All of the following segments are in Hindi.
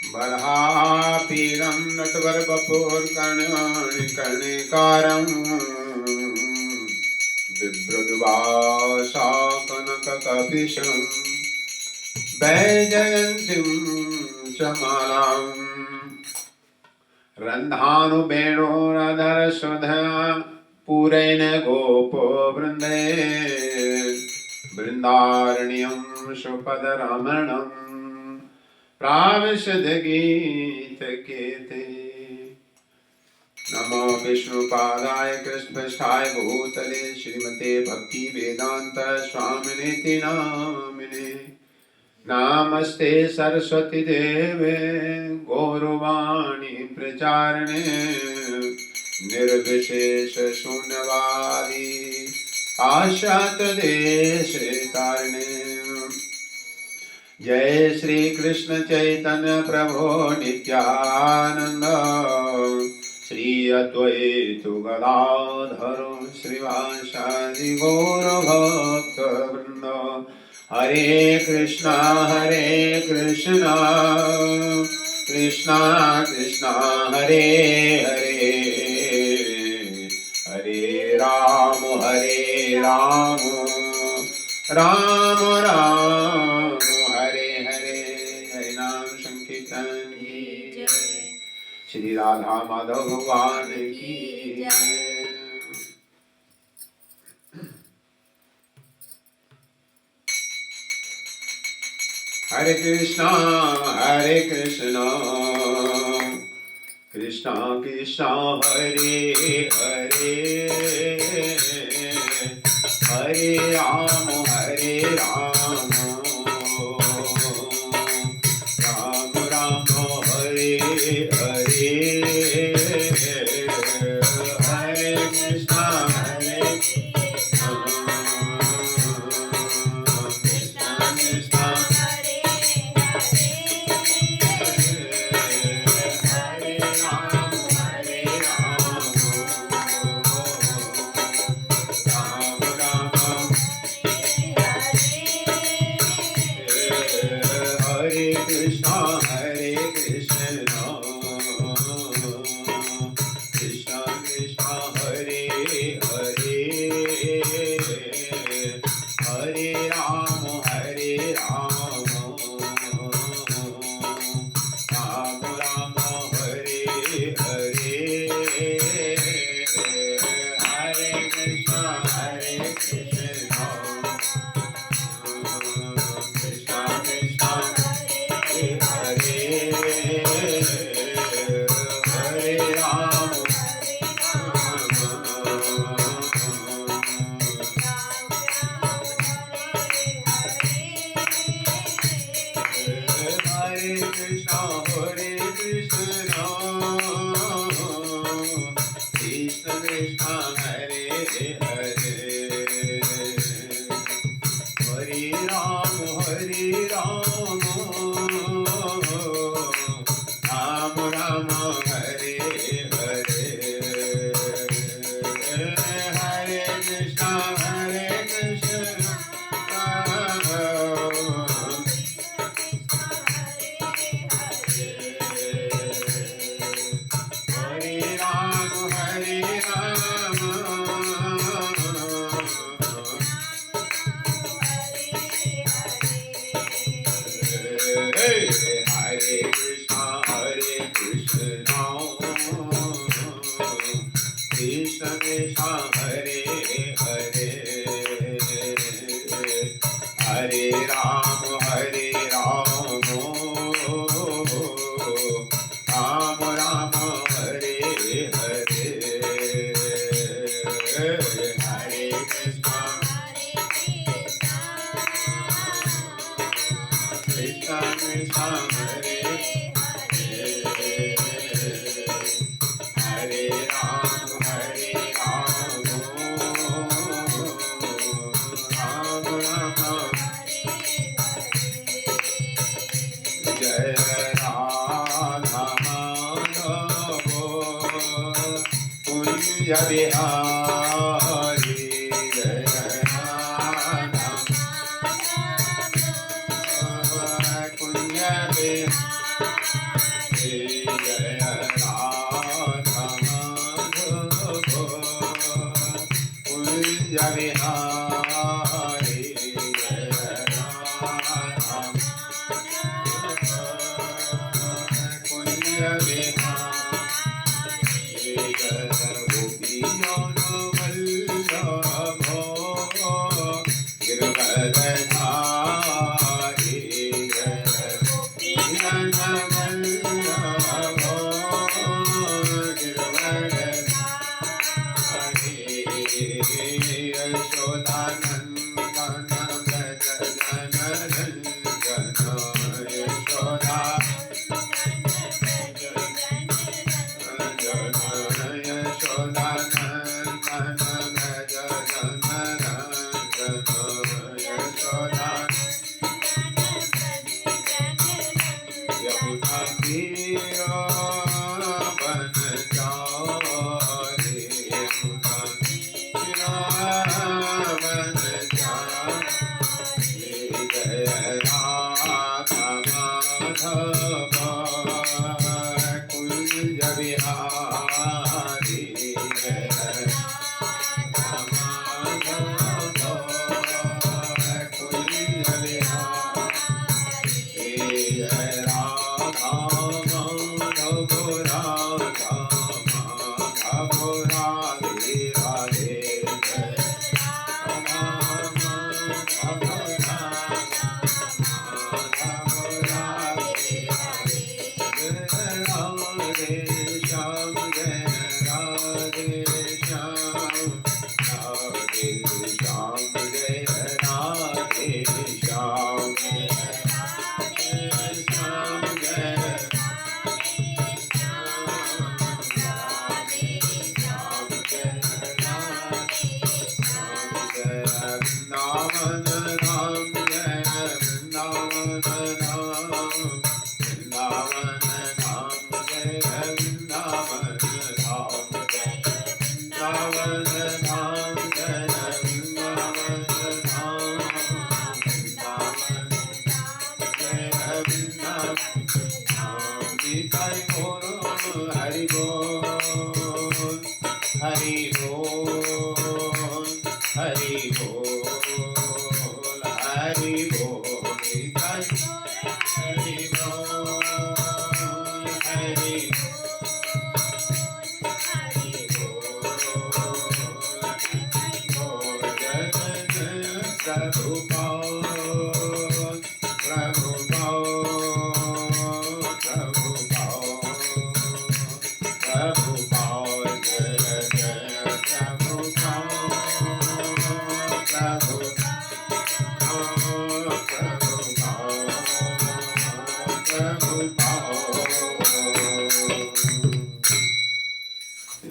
बर्हापीडं नटवरवपुर्कर्णिकारं बिभ्रद्वासाकनककपिशं वैजयन्तीं च मालाम् रन्धानुवेणोरधरसुधया पूरेण गोपवृन्दे बृन्दारण्यं सुपदरमणम् प्राविशद्गीतकेते नमो विष्णुपादाय कृष्णपृष्ठाय भूतले श्रीमते भक्तिवेदान्त स्वामिनेति नामिने नमस्ते सरस्वती देवे गौरवाणी प्रचारिणे निर्विशेष शून्यवादी पाश्चात्य देश तारिणे जय श्री कृष्ण चैतन्य प्रभो नित्यानंद श्री अद्वैत गदाधर श्रीवासादि गौर भक्त वृंद हरे कृष्णा कृष्णा कृष्णा हरे हरे हरे राम राम राम हरे हरे हरे नाम संकीर्तन की जय। श्री राधा माधव भगवान की जय। हरे कृष्णा कृष्णा कृष्णा हरे हरे हरे राम राम राम हरे हरे हरे कृष्णा कृष्णा कृष्णा हरे हरे राम हरे कृष्णा कृष्णा कृष्णा हरे हरे हरे राम राम राम हरे हरे हरे कृष्णा कृष्णा कृष्णा हरे हरे राम हरे कृष्णा कृष्ण कृष्णा हरे हरे हरे राम राम राम हरे हरे हरे कृष्णा हरे राम हरे कृष्णा कृष्णा कृष्णा हरे हरे हरे राम राम राम हरे हरे हरे कृष्णा कृष्णा हरे हरे राम राम राम जय राधा माधव कुंज बिहारी जय राधा कुंज बिहारी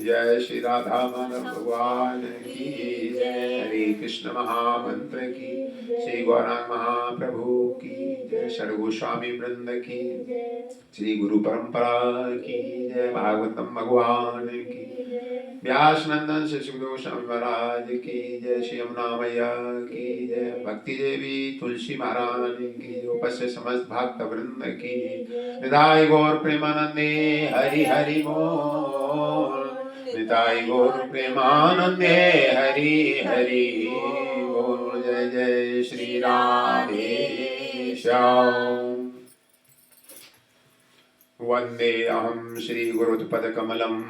जय श्री राधा माधव भगवान की जय। हरे कृष्ण महामंत्र की, श्री गौरांग महाप्रभु की जय। षड गोस्वामी वृंद की, श्री गुरु परंपरा की जय। भागवतम भगवान की, व्यास नंदन श्री सुखदेव स्वामी महाराज की जय। श्री यमुना मैया की जय। भक्ति देवी तुलसी महाराज की, उपस्थित समस्त भक्त वृंद की, निताय गौर प्रेमानंदे हरि हरि बोल। निताय गौर प्रेमानंदे हरि हरि बोल। जय जय श्री राधे श्याम। वंदे अहं श्री गुरुपदकमलम्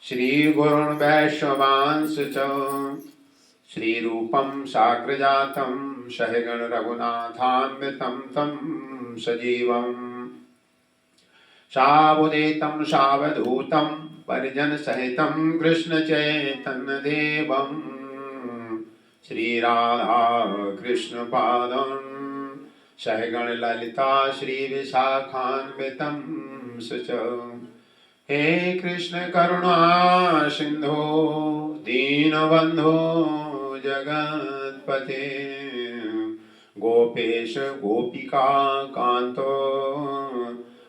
श्री गुरुन् वैष्णवांश च श्री रूपं साग्रजातं सहगण रघुनाथान्वितं तं सजीवम् सावधूतं सावधूतं परिजन सहितं कृष्ण चैतन्य देवं श्री राधा कृष्ण पादं सहगण ललिता श्री विशाखान्वितं च। हे कृष्ण करुणा सिंधो दीनबंधो जगत्पते गोपेश गोपिका कांतो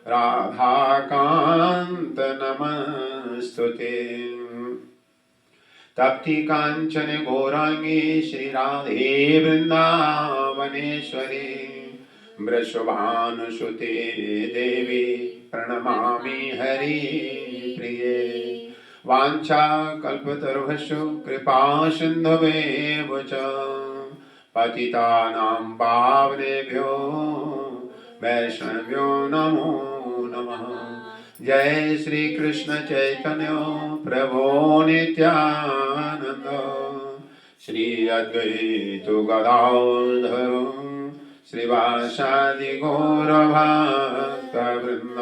राधाकांत नमस्तुते। तप्ति कांचन गौरांगी श्री राधे वृंदावनेश्वरी वृषभानुसुते देवी प्रणमामि हरिप्रिये वाञ्छाकल्पतरुभ्यश्च कृपा सिन्धुवेव च पतितानां पावनेभ्यो वैष्णव्यो नमो नमः। जय श्री कृष्ण चैतन्य प्रभो नित्यानंद श्री अद्वैत गदाधर श्रीवासादि गौर भक्तवृंद।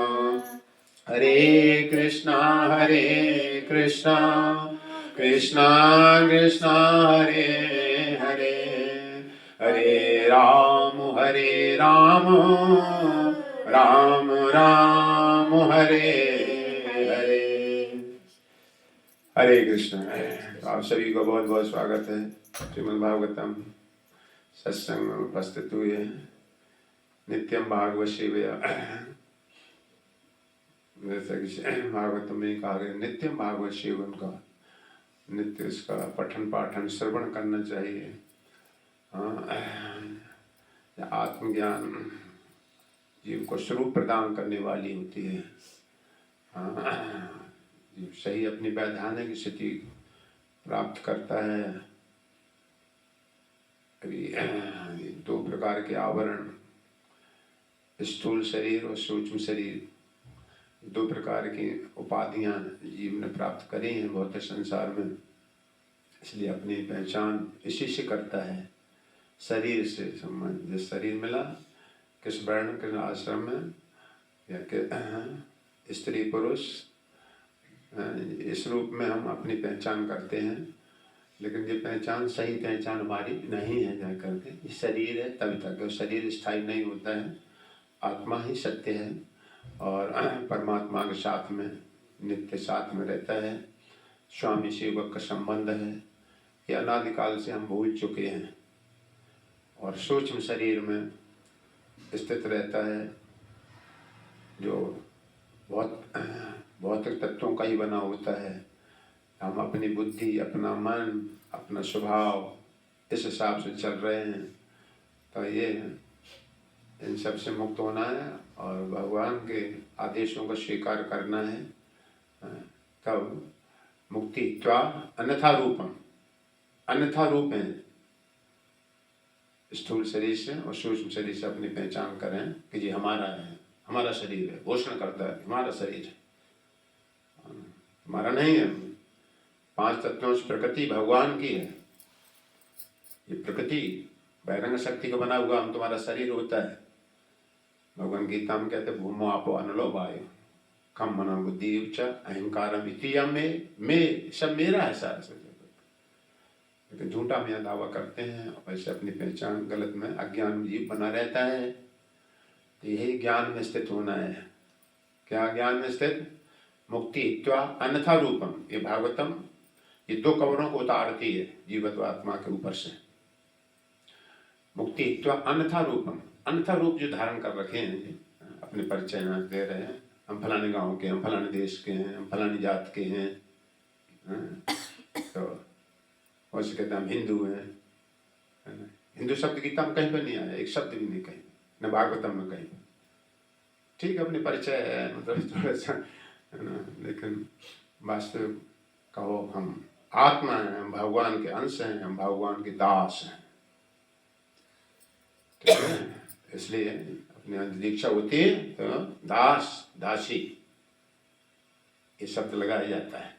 हरे कृष्णा कृष्णा कृष्णा हरे हरे, हरे राम राम राम हरे हरे। हरे कृष्ण। आप सभी को बहुत बहुत स्वागत है श्रीमद् भागवतम सत्संग में उपस्थित हुए नित्यम भागवत सेवया। जैसा कि भागवत में कहा गया नित्यम भागवत सेवन का, नित्य इसका पठन पाठन श्रवण करना चाहिए। आत्मज्ञान जीव को स्वरूप प्रदान करने वाली होती है। जीव सही अपनी वैधानिक स्थिति प्राप्त करता है। अभी दो प्रकार के आवरण, स्थूल शरीर और सूक्ष्म शरीर, दो प्रकार की उपाधियां जीव ने प्राप्त करी हैं भौतिक संसार में। इसलिए अपनी पहचान इसी से करता है, शरीर से संबंध। जिस शरीर मिला, किस वर्ण किस आश्रम में, या स्त्री पुरुष, इस रूप में हम अपनी पहचान करते हैं। लेकिन ये पहचान सही पहचान हमारी नहीं है। जा करके ये शरीर है तभी तक, शरीर स्थायी नहीं होता है। आत्मा ही सत्य है और परमात्मा के साथ में नित्य साथ में रहता है। स्वामी सेवक का संबंध है, ये अनादिकाल से हम भूल चुके हैं। और सूक्ष्म शरीर में स्थित रहता है, जो बहुत भौतिक तत्वों का ही बना होता है। हम अपनी बुद्धि, अपना मन, अपना स्वभाव इस हिसाब से चल रहे हैं। तो ये इन सब से मुक्त होना है और भगवान के आदेशों को स्वीकार करना है। तब मुक्ति त्वा अन्यथा रूपम, अन्यथा रूप है। स्थूल शरीर से और सूक्ष्म शरीर से अपनी पहचान करें कि ये हमारा है, हमारा शरीर है। घोषणा करता है हमारा शरीर है, हमारा नहीं है। पांच तत्वों से प्रकृति भगवान की है। ये प्रकृति बहिरंग शक्ति को बना हुआ हम तुम्हारा शरीर होता है। भगवान गीता में कहते भूमो आपो अनलो वायु खम मनो बुद्धि उच्च अहंकारम इति मैं सब मेरा है सारा सब। लेकिन झूठा में दावा करते हैं और ऐसे अपनी पहचान गलत में अज्ञान जीव बना रहता है। तो यही ज्ञान में स्थित होना है। क्या ज्ञान में स्थित? मुक्ति इत्वा अन्यथा रूपम। ये भागवतम ये दो कवरों को उतारती है जीवत्व आत्मा के ऊपर से। मुक्ति इत्वा अन्यथा रूपम, अन्यथा रूप जो धारण कर रखे हैं, अपने परिचय दे रहे हैं। हम फलाने गांव के, हम फलाने देश के हैं, हम फलानी जात के हैं। तो वैसे कहते हैं हम हिंदू हैं। हिंदू शब्द गीता में कहीं पर नहीं आया, एक शब्द भी नहीं कहीं, न भागवतम में कहीं। ठीक है, अपने परिचय है, मतलब थोड़ा सा है ना, लेकिन वास्तविक कहो हम आत्मा हैं, हम भगवान के अंश हैं, हम भगवान के दास हैं। ठीक है, इसलिए अपनी दीक्षा होती है तो दास दासी ये शब्द लगाया जाता है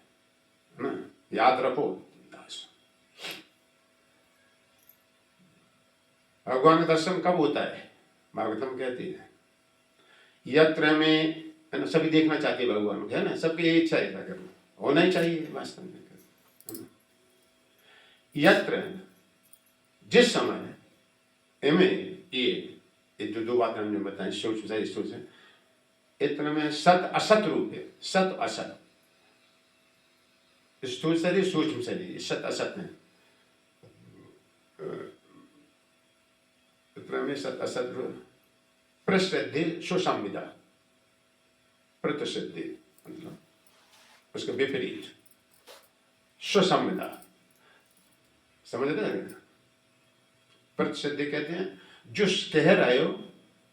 ना, याद रखो। दास भगवान का दर्शन कब होता है? भागवतम कहती है यत्र में, है ना, सभी देखना चाहते हैं भगवान को, है ना, सबकी यही इच्छा है करना, होना ही चाहिए वास्तव में। यत्र जिस समय इनमें ये जो दो बातें हमने बताई, सूक्ष्म से स्थूल से, इतने में सत असत रूप है। सत असत, स्थूल शरीर सूक्ष्म शरीर, सत असत है। इतने में सत असत रूप। प्रसिद्धि सुसंविदा, प्रतिसिद्धि मतलब उसके विपरीत सुसंविदा, समझते हैं? प्रतिसिद्धि कहते हैं जो कह रहे हो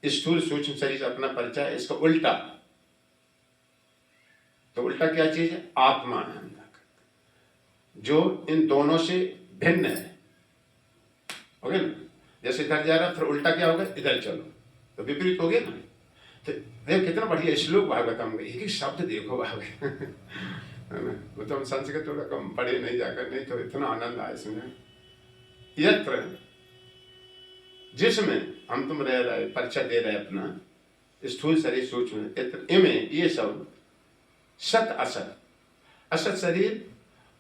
स्थूल सूक्ष्म शरीर से अपना परिचय, इसका उल्टा, तो उल्टा क्या चीज है? आत्मा है, जो इन दोनों से भिन्न है। ओके ना? जैसे इधर जा रहा, फिर उल्टा क्या होगा? इधर चलो, तो विपरीत हो गया ना। तो देखो कितना बढ़िया श्लोक भागवतम में, एक ही शब्द देखो भागवत वो तो हम संस्कृत थोड़ा कम पढ़े नहीं जाकर, नहीं तो इतना आनंद आया इसमें। यत्र, जिसमें हम तुम रह रहे, परिचय दे रहे अपना, स्थूल शरीर सूक्ष्म, यत्र इमें, ये सब सत असत, असत शरीर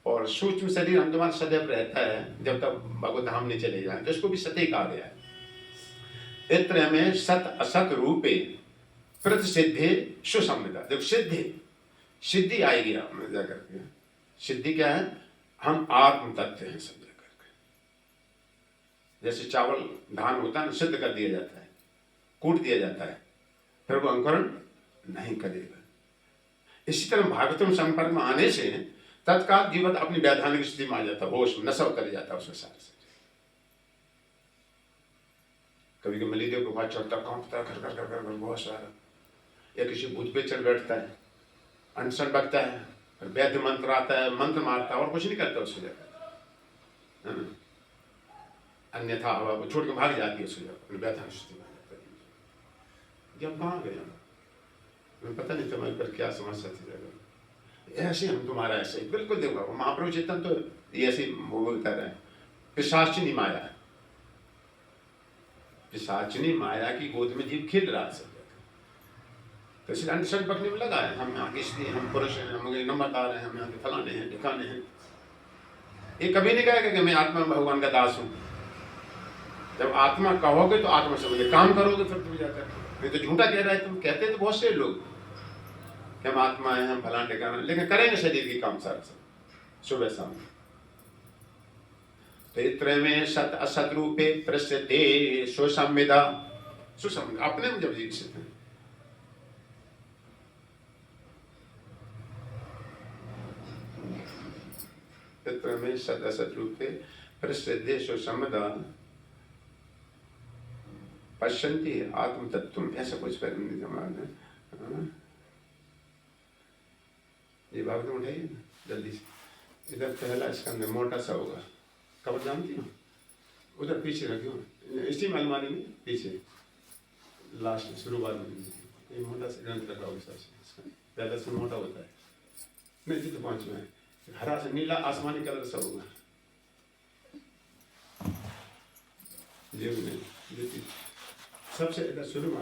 और सूक्ष्म शरीर हम तुम्हारा सदैव रहता है जब तक भगवत धाम नहीं चले जाए, तो इसको भी सत्य कहा गया है। इत्र में सत असत रूपे प्रतिसिद्धि सुसंविदा। देखो सिद्धि, सिद्धि आएगी आप में जाकर के। सिद्धि क्या है? हम आत्म तत्व हैं सब जाकर के। जैसे चावल धान होता है ना, सिद्ध कर दिया जाता है, कूट दिया जाता है, फिर वो अंकुरण नहीं करेगा। इसी तरह भागवतम संपर्क में आने से तत्काल जीवन अपनी वैधानिक स्थिति में आ जाता है, होश नशा उतर जाता है उसके साथ से। कभी कभी मलिदेव को बहुत चढ़ता, कांपता, कर कर कर कर बहुत सारा, या किसी भूत पे चढ़ बैठता है, अनशन बकता है, फिर वैद्य मंत्र आता है, मंत्र मारता है और कुछ नहीं करता उसकी जगह, अन्यथा हवा वो छोड़ के भाग जाती है उसकी जगह, अपनी वैधानिक स्थिति में आ जाता है। जब कहाँ गया मैं पता नहीं तुम्हारे पर क्या समस्या थी जगह, ऐसे हम तुम्हारा ऐसे बिल्कुल। देखो महाप्रभु चेतन तो ऐसे बोलता रहे, पिशाचिनी माया, पिशाचिनी माया की गोद में जीव खेल रहा है, तो इसलिए अनशन पकड़ने में लगा है। हम यहाँ के इसलिए हम पुरुष हैं, हम नंबरदार हैं, हम यहाँ के फलाने हैं ठिकाने हैं। ये कभी नहीं कहेगा कि मैं आत्मा में भगवान का दास हूँ। जब आत्मा कहोगे तो आत्मा समझे, काम करोगे फिर तुम जाकर, नहीं तो झूठा कह रहा है तुम। कहते तो बहुत से लोग कि हम आत्मा है, हम फलाने ठिकाना, लेकिन करेंगे शरीर की काम सारा सब सुबह शाम। तो इत्र में सत असत रूपे प्रसिद्धि सुसंविदा, सुसंविदा अपने में जब विकसित है। इत्र में सत असत रूपे प्रसिद्धि सुसंविदा पश्यन्ति आत्म तत्व, ऐसा कुछ पहले नहीं जमाना। ये भागवत उठाइए ना जल्दी से। इधर पहला स्कंद मोटा सा होगा, कबर जानती हो? उधर पीछे रखियो, इसी में अलमारी में पीछे लास्ट शुरुआत में ये मोटा सा ग्रंथ रखा होगा। पहला से मोटा होता है, नहीं जी तो 5 में हरा से नीला आसमानी कलर सा होगा। ये नहीं सबसे इधर शुरू में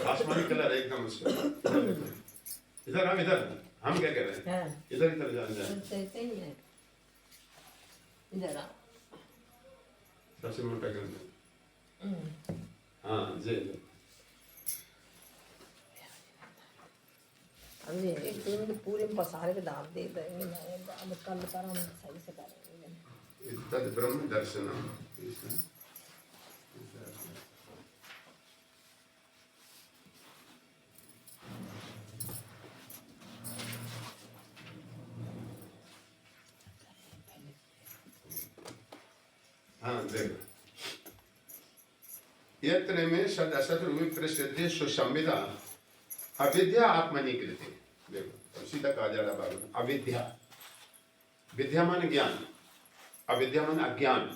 आसमानी कलर है एकदम उसका। इधर हम क्या कह रहे हैं? इधर जान इधर सबसे मोटा ग्रंथ। हाँ जी अभी एक दिन पूरे पसारे के दाम दे देंगे, अब कल कर हम सही से करेंगे। तद ब्रह्म दर्शनम। हाँ देखो, यत्र में सद असत रूपी प्रसिद्धि सुसंविदा अविद्या आत्मनिकृति। देखो सीधा कहा जा रहा है अविद्या, विद्या मान ज्ञान, अविद्या मान अज्ञान।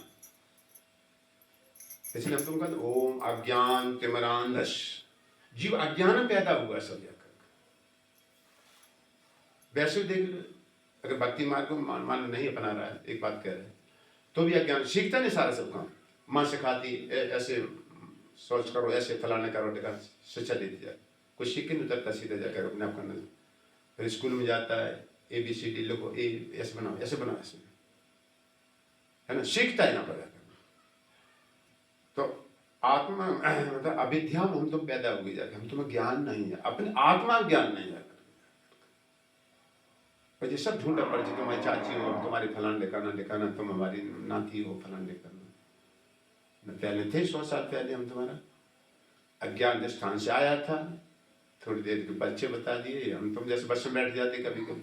इसलिए हम तुम कहते ओम अज्ञान तिमरांधस, जीव अज्ञान में पैदा हुआ सब जाकर। वैसे देख लो, अगर भक्ति मार्ग को मान नहीं अपना रहा है, एक बात कह रहे हैं, तो भी अज्ञान सीखता नहीं सारा सब काम। माँ सिखाती ऐसे सोच करो, ऐसे फलाने करो, शिक्षा दे दी जाए, कुछ सीख के नहीं उतरता, सीधा जाकर अपने आप करना। फिर स्कूल में जाता है ABCD लिखो, ए ऐसे बनाओ, ऐसे बनाओ, ऐसे है ना, सीखता है यहाँ पर। तो आत्मा मतलब अविद्या में हम तो पैदा हो गई जाकर, हम तुम्हें ज्ञान नहीं है, अपने आत्मा ज्ञान नहीं है। पर ये सब झूठा पड़, तुम्हारी चाची हो, तुम्हारी फलान लिखाना, तुम हमारी नाती हो, फलान लिखाना। पहले थे 100 साल पहले हम तुम्हारा अज्ञान के स्थान से आया था, थोड़ी देर के बच्चे बता दिए, हम तुम जैसे बस में बैठ जाते कभी कभी,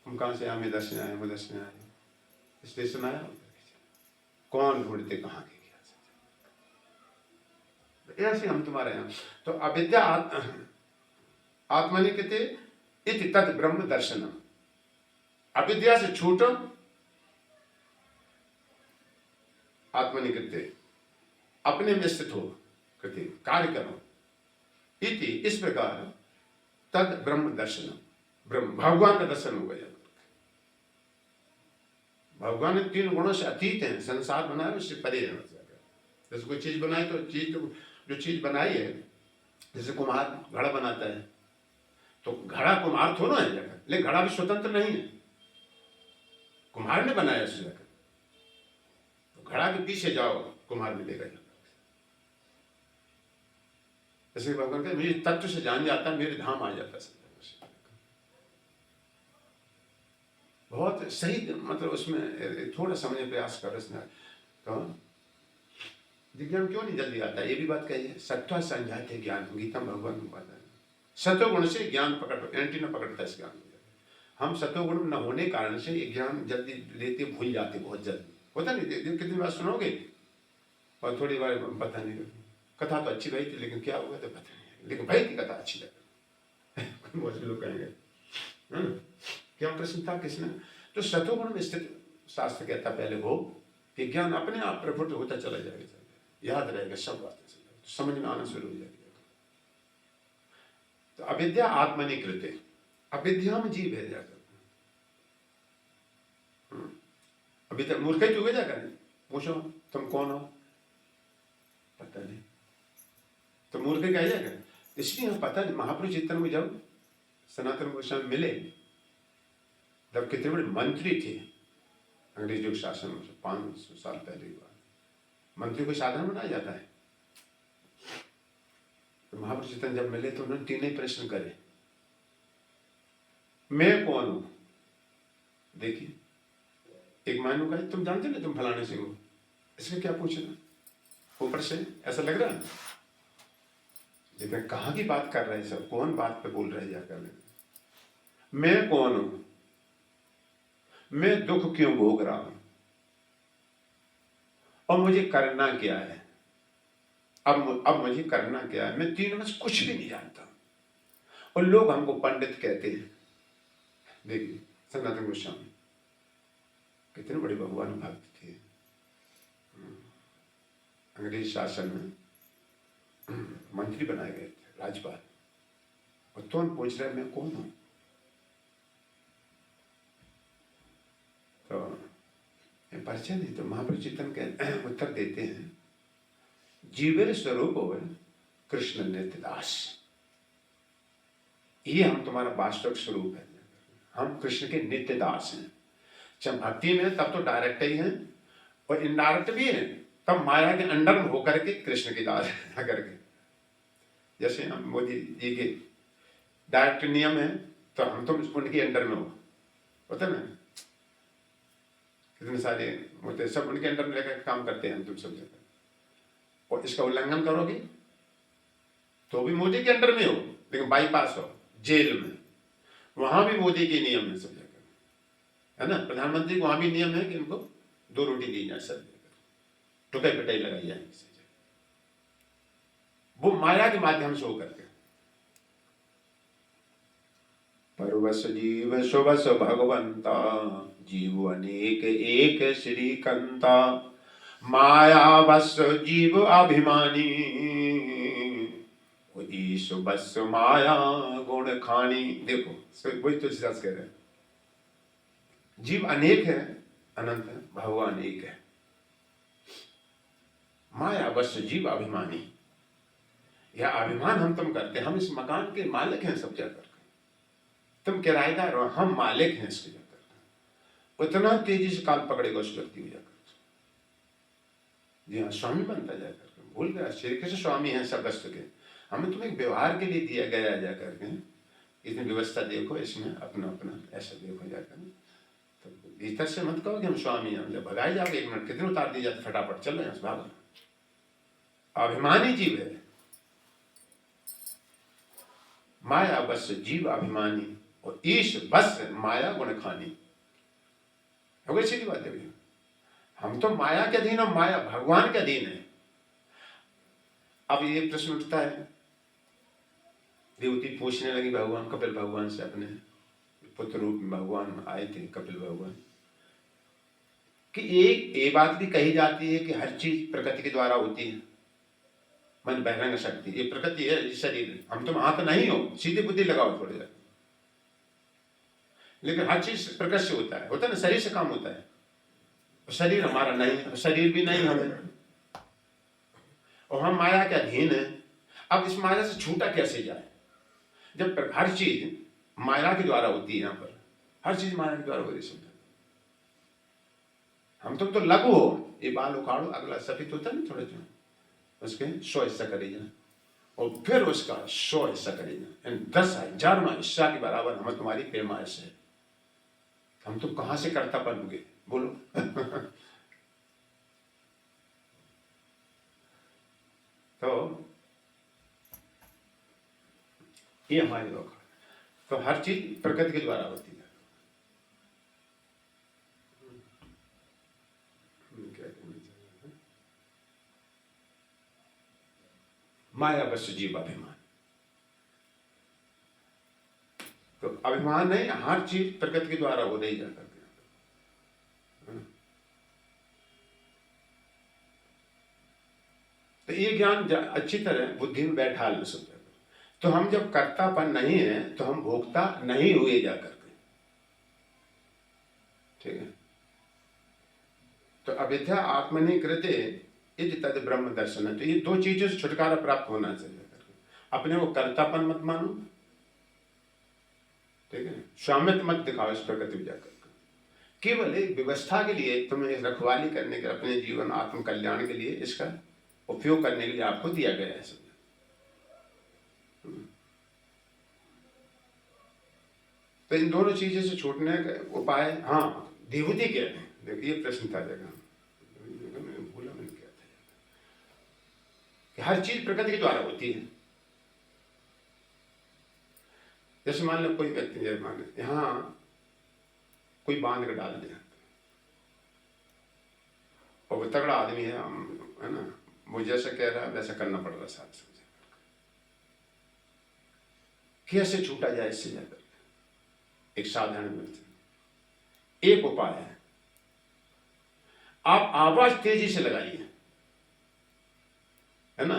हम कहाँ से आए, इधर से आए, उधर से आए, स्टेशन आया, कौन ढूंढते कहाँ के गया। ऐसे हम तुम्हारे यहाँ तो अविद्या आत्मनि कहते इति तद ब्रह्म दर्शनम। अविद्या से छूटो, आत्मनि कहते अपने में स्थित हो, कहते कार्य करो, इति इस प्रकार तद ब्रह्म दर्शनम, ब्रह्म भगवान का दर्शन हो गया। भगवान ने 3 गुणों से अतीत है, संसार बनाया उससे परे रहना चाहिए। जैसे कोई चीज बनाई तो चीज जो चीज बनाई है, जैसे कुम्हार घड़ा बनाता है तो घड़ा कुम्हार थोड़ा है जगह, लेकिन घड़ा भी स्वतंत्र नहीं है, कुम्हार ने बनाया उस जगह। तो घड़ा के पीछे जाओ कुम्हार मिलेगा। जैसे भगवान कहते मुझे तत्व से जान जाता, मेरे धाम आ जाता है। बहुत सही, मतलब उसमें थोड़ा समझने प्रयास कर इसने तो विज्ञान क्यों नहीं जल्दी आता है, ये भी बात कही है। सत्व संजाते ज्ञान, गीता भगवान को बताया सत्वगुण से ज्ञान एंटी न पकड़ता है इस ज्ञान। हम सत्वगुण न होने कारण से ये ज्ञान जल्दी लेते भूल जाते, बहुत जल्दी होता नहीं। कितनी बार सुनोगे और थोड़ी बार पता नहीं, कथा तो अच्छी भाई थी लेकिन क्या हुआ तो पता नहीं, लेकिन भाई की कथा अच्छी लगी। बहुत से लोग कहेंगे क्या प्रश्न था किसने, तो सत्वगुण में स्थित शास्त्र कहता पहले वो कि ज्ञान अपने आप प्रफुल्लित होता चला जाएगा, याद रहेगा सब बातें, तो समझ में आना शुरू हो जाएगी। तो अविद्या आत्मनि कृते, अविद्या में जीव है जाकर, अविद्या मूर्ख ही चुके जाकर पूछो तुम कौन हो, पता नहीं, तो मूर्ख कह जाकर। इसलिए हम पता नहीं, महापुरुष चिंतन में जब सनातन गोस्वामी मिले तब कितने बड़े मंत्री थे अंग्रेजों के शासन में, 500 साल पहले की बात। मंत्री को साधन बनाया जाता है। तो महापुरुष चिंतन जब मिले तो उन्होंने 3 ही प्रश्न करे, मैं कौन हूं। देखिए एक मानव का तुम जानते ना तुम फलाने से हो, इसमें क्या पूछना, ऊपर से ऐसा लग रहा है, लेकिन कहाँ की बात कर रहे हैं सब, कौन बात पे बोल रहे जाकर। मैं कौन हूं, मैं दुख क्यों भोग रहा हूं, और मुझे करना क्या है। अब मुझे करना क्या है, मैं 3 में से कुछ भी नहीं जानता। और लोग हमको पंडित कहते हैं। देखिए सनातन गोस्वामी कितने बड़े भगवान भक्त थे। अंग्रेज शासन में मंत्री बनाए गए थे, राज्यपाल, और तो पूछ रहे मैं कौन हूं। तो परिचय नहीं, तो महापुरुष चिंतन के उत्तर देते हैं, जीवेर स्वरूप हो कृष्ण नित्य दास, ये हम तुम्हारा वास्तविक स्वरूप है। हम कृष्ण के नित्य दास हैं। जब भक्ति में तब तो डायरेक्ट ही हैं, और इनडायरेक्ट भी हैं, तब माया के अंडर में होकर के कृष्ण के दास करके। जैसे हम मोदी जी के डायरेक्ट नियम है, तो हम तो उनके अंडर में होता ना, कितने सारे होते सब उनके अंडर में लेकर काम करते हैं हम तुम सब जगह, और इसका उल्लंघन करोगे तो भी मोदी के अंडर में हो, लेकिन बाईपास हो जेल में, वहां भी मोदी के नियम है सब जगह, है ना। प्रधानमंत्री को वहां भी नियम है कि उनको 2 रोटी दी जाए सब जगह, टुकाई पिटाई लगाई जाए, वो माया के माध्यम से होकर के। परवश जीव सुवस भगवंता, जीव अनेक एक श्रीकंता, माया बस जीव अभिमानी, ईश बस माया गुण खानी। देखो वही तो कह रहे हैं, जीव अनेक है, अनंत है, भगवान एक है। माया बस जीव अभिमानी, यह अभिमान हम तुम करते हैं, हम इस मकान के मालिक हैं सब जगह, तुम किराएदार हो, हम मालिक हैं इसके जाकर। उतना तेजी से काल पकड़ेगा उस व्यक्ति को जाकर, जी हाँ स्वामी बनता जाकर। भूल गया श्री कृष्ण स्वामी है सब वस्तु के, हमें तुम्हें व्यवहार के लिए दिया गया जाकर के, इतनी व्यवस्था देखो, इसमें अपना अपना ऐसा देखो जाकर। तो भीतर से मत कहो कि हम स्वामी हैं, जब भगाए जाओगे 1 मिनट कितने उतार दिए जाते, फटाफट चल रहे हैं भागो। अभिमानी जीव है, माया बस जीव अभिमानी, और ईश बस माया गुण खानी। हो गई सीधी बात है भैया। हम तो माया के अधीन और माया भगवान के अधीन है। अब ये प्रश्न उठता है, देवती पूछने लगी भगवान कपिल भगवान से, अपने पुत्र रूप में भगवान आए थे कपिल भगवान, कि एक ये बात भी कही जाती है कि हर चीज प्रकृति के द्वारा होती है, मन बहिरंग शक्ति, ये प्रकृति है, ये शरीर, हम तुम हाथ नहीं हो, सीधी बुद्धि लगाओ थोड़ी देर, लेकिन हर चीज प्रकृति से होता है ना, शरीर से काम होता है, शरीर हमारा नहीं है, शरीर भी नहीं हमें, और हम माया के अधीन है। अब इस माया से छूटा कैसे जाए, जब हर चीज माया के द्वारा होती है, यहाँ पर हर चीज माया के द्वारा हो रही है। हम तुम तो लघु हो, ये बाल उखाड़ो, अगला सफेद होता नहीं थोड़े जो, उसके 100 हिस्सा करेगा, और फिर उसका 100 हिस्सा करेगा, 10,000वां हिस्सा के बराबर हम तुम्हारी पैमाइश है। हम तुम कहां से करता बनोगे बोलो। तो ये हमारी रोक, तो हर चीज प्रकृति के द्वारा होती है। माया बस जीव अभिमान, तो अभिमान नहीं, हर चीज प्रकृति के द्वारा हो रही जाकर के। तो ये ज्ञान अच्छी तरह बुद्धि में बैठा ले सकते, तो हम जब कर्तापन नहीं है तो हम भोक्ता नहीं हुए जाकर के, ठीक है। तो अविद्या आत्मनि कृते यदि तद ब्रह्म दर्शन है, तो ये दो चीजों से छुटकारा प्राप्त होना चाहिए। अपने को कर्तापन मत मानो, ठीक है, स्वामित्व मत दिखाओ इस प्रकृति में जाकर, केवल एक व्यवस्था के लिए, तुम्हें रखवाली करने के, अपने जीवन आत्म कल्याण के लिए इसका उपयोग करने के लिए आपको दिया गया है। तो इन दोनों चीजों से छूटने का उपाय, हाँ, देवती क्या है, देखिए प्रश्न था जगह, भूला मैंने क्या था, कि हर चीज प्रकृति के द्वारा होती है। जैसे मान लो कोई व्यक्ति, जैसे मान लो यहाँ कोई बांध कर डाल दिया, और वो तगड़ा आदमी है, है ना, वो जैसा कह रहा है वैसा करना पड़ रहा है, साथ समझे कैसे छूटा जाए इससे जाकर। एक साधारण व्यक्ति, एक उपाय है, आप आवाज तेजी से लगाइए, है ना,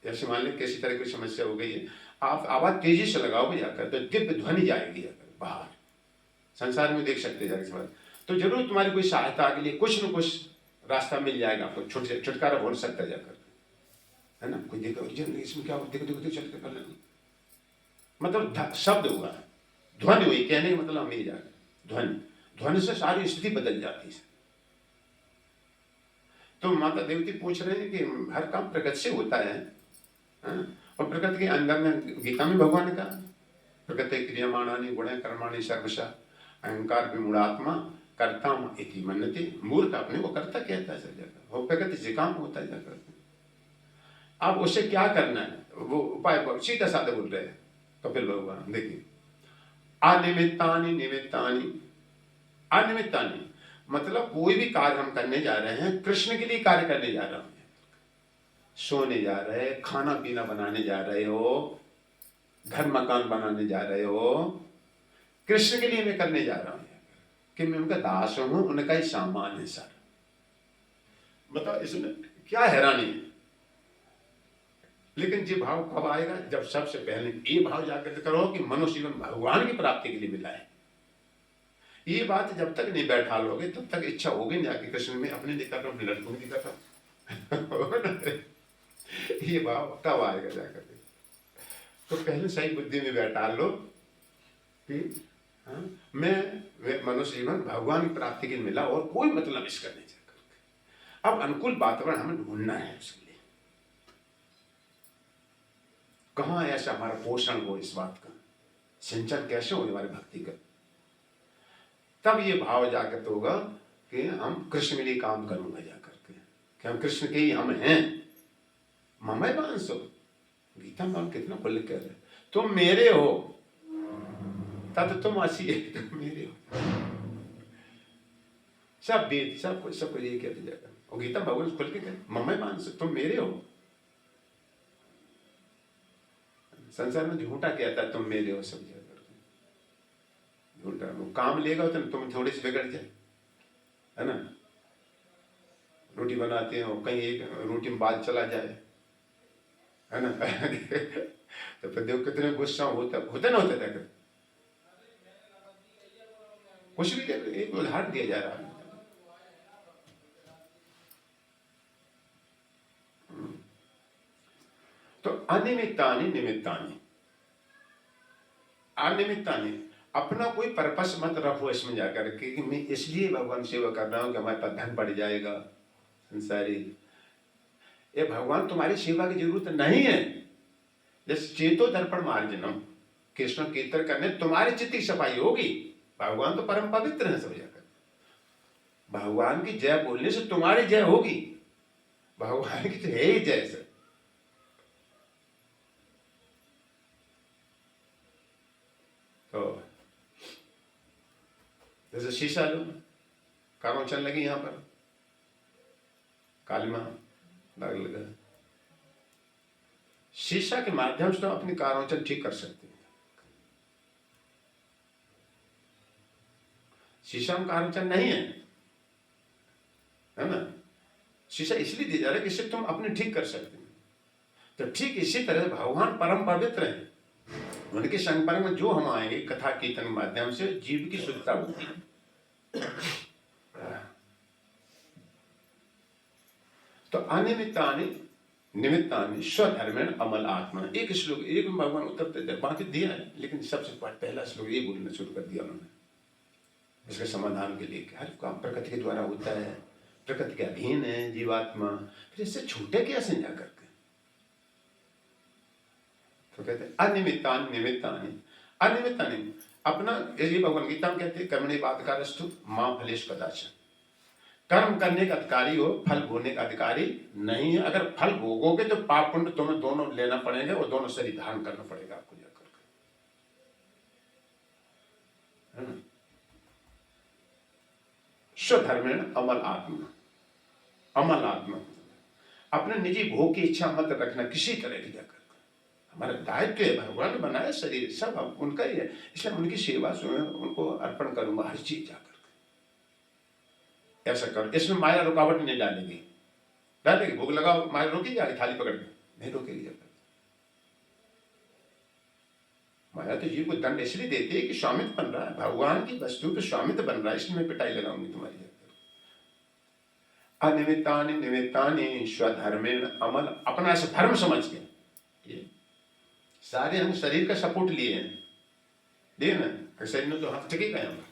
जैसे मान लीजिए किसी तरह की समस्या हो गई है, आप आवाज तेजी से लगाओगे जाकर तो दिव्य ध्वनि जाएगी जाकर बाहर, संसार में देख सकते जाकर, तो जरूर तुम्हारी कोई सहायता के लिए कुछ न कुछ रास्ता मिल जाएगा, आपको छुटकारा हो सकता है जाकर, है ना। कोई देखो इसमें क्या, देखो देखो चल कर लेना, मतलब शब्द हुआ, ध्वनि हुई, कहने का मतलब मिल जाएगा, ध्वनि, ध्वनि से सारी स्थिति बदल जाती है। तो माता देवती पूछ रहे हैं कि हर काम प्रकृति से होता है, और प्रकृति के अंदर में गीता में भगवान ने कहा, प्रकृति क्रियमाणानि गुणे कर्माणि सर्वशः अहंकार विमूढ़ात्मा कर्ताम इति मन्यते, मूर्ख अपने को कर्ता कहता है सब जगह, वो प्रकृति से काम होता है जाकर। अब उसे क्या करना है, वो उपाय सीधा साधा बोल रहे हैं कपिल भगवान। देखिए, अनिमित्तानि निमित्तानि, अनिमित्तानि मतलब कोई भी कार्य हम करने जा रहे हैं, कृष्ण के लिए कार्य करने जा रहे हैं, सोने जा रहे, खाना पीना बनाने जा रहे हो, घर मकान बनाने जा रहे हो, कृष्ण के लिए मैं करने जा रहा हूं, कि मैं उनका दास हूं, उनका ही सामान है सारा। बताओ इसमें क्या हैरानी है। लेकिन ये भाव कब आएगा, जब सबसे पहले ये भाव जाकर करो कि मनुष्य जीवन भगवान की प्राप्ति के लिए मिला है। ये बात जब तक नहीं बैठा लोगे तब तक इच्छा होगी नहीं जाके कृष्ण में अपने लिए कर रहा हूं, अपने लड़कों की कर रहा हूं। ये भाव तब आएगा जाकर। तो पहले सही बुद्धि में बैठा लो कि हाँ, मैं मनुष्य जीवन भगवान की प्राप्ति के लिए मिला, और कोई मतलब इसका नहीं जाकर। अब अनुकूल वातावरण हमें ढूंढना है उसके लिए, कहाँ ऐसा हमारा पोषण हो, इस बात का सिंचन कैसे हो हमारी भक्ति का, तब ये भाव जाकर होगा कि हम कृष्ण के लिए काम करूंगा जाकर के, कि हम कृष्ण के ही हम हैं। ममय वांसो, गीता में कितना खुल कह रहे, तुम मेरे हो, तब तुम असी, तुम मेरे हो। सब वेद सब कुछ ये कहते जाएगा। और गीता भगवान खुल के कहते मम्मी मानस तुम मेरे हो। संसार में झूठा कहता है तुम मेरे हो सब जगह, झूठा। वो काम लेगा तो तुम थोड़ी सी बिगड़ जाए, है ना। रोटी बनाते हो कहीं एक रोटी में बाल चला जाए, है ना तो फिर देखो कितने गुस्सा होता ना होता था। कुछ भी एक उदाहरण दिया जा रहा है। तो अनिमित्तानि निमित्तानि, अनिमित्तानि, अपना कोई पर्पस मत रखो इसमें जाकर के कि मैं इसलिए भगवान सेवा कर रहा हूं कि हमारे पास धन बढ़ जाएगा संसारी। ये भगवान तुम्हारी सेवा की जरूरत नहीं है। जैसे चेतो दर्पण मार्जनम, कृष्ण कीर्तन करने तुम्हारी चित्त की सफाई होगी। भगवान तो परम पवित्र है सब जाकर। भगवान की जय बोलने से तुम्हारी जय होगी। भगवान की तो है ही जय से। तो जैसे शीशा लो, कारोचन लगी यहां पर, कालिमा दाग लगा, शीशा के माध्यम से तो अपनी कारोचन ठीक कर सकते हैं। शीशा में कारोचन नहीं है ना। शीशा इसलिए दिया जा रहा है कि इससे तुम अपने ठीक कर सकते हैं। तो ठीक इसी तरह भगवान परम पवित्र है। उनके संपर्क में जो हम आएंगे कथा कीर्तन के माध्यम से जीव की शुद्धता होती है। तो अनिमित्तानि निमित्तानि स्वधर्मेण अमल आत्मा, एक श्लोक एक भगवान उत्तर देते, बाकी दिया है लेकिन सबसे पहला श्लोक ये बोलना शुरू कर दिया उन्होंने इसके समाधान के लिए। हर काम प्रकृति के द्वारा होता है, प्रकृति के अधीन है जीवात्मा, फिर इससे छूटे कैसे जा करके। तो कहते हैं अनिमित्तानि निमित्तानि, अनिमित्तानि अपना, यही भगवान गीता में कहते हैं कर्मणि बाधकारस्तु मां फलेषु कदाचन, कर्म करने का अधिकारी हो, फल भोगने का अधिकारी नहीं है। अगर फल भोगोगे तो पाप पुण्य तुम्हें दोनों लेना पड़ेगा और दोनों शरीर धारण करना पड़ेगा आपको जाकर, है ना। स्वधर्मेण अमल आत्मा, अमल आत्मा अपने निजी भोग की इच्छा मत रखना किसी तरह की जाकर। हमारा दायित्व है, भगवान ने बनाया शरीर सब उनका ही है, इसलिए उनकी सेवा से उनको अर्पण करूंगा हर चीज जाकर। ऐसा करो, इसमें माया रुकावट नहीं डालेगी। डालेगी भोग लगाओ, माया रोकेगी आगे थाली पकड़ के नहीं रोकेगी जाकर। माया तो जीव को दंड इसलिए देती है कि स्वामित्व बन रहा है, भगवान की वस्तु पे स्वामित्व बन रहा है, इसलिए मैं पिटाई लगाऊंगी तुम्हारी जाकर। अनिमित्तानि निमित्तानि स्वधर्मेण अमल, अपना ऐसा धर्म समझ के ये सारे हम शरीर का सपोर्ट लिए हैं, लिए ना, शरीर में तो हाथ टिके गए हम।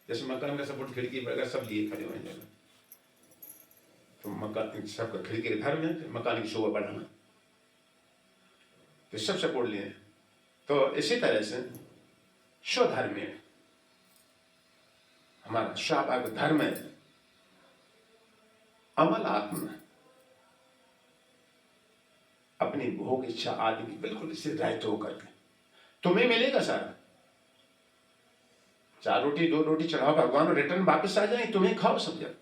जैसे मकान का सपोर्ट खिड़की पर अगर सब लिए खड़े हुए जाएगा तो मकान सबका खिड़की के घर में मकान की शोभा बढ़ाना, तो सब सपोर्ट लिए। तो इसी तरह से स्वधर्म में हमारा स्वाभाविक धर्म है अमल आत्मा, अपनी भोग इच्छा आदि की बिल्कुल इससे रहित होकर के तुम्हें मिलेगा सारा। 4 रोटी 2 रोटी चढ़ाओ भगवान, रिटर्न वापस आ जाए, तुम्हें खाओ सब जब।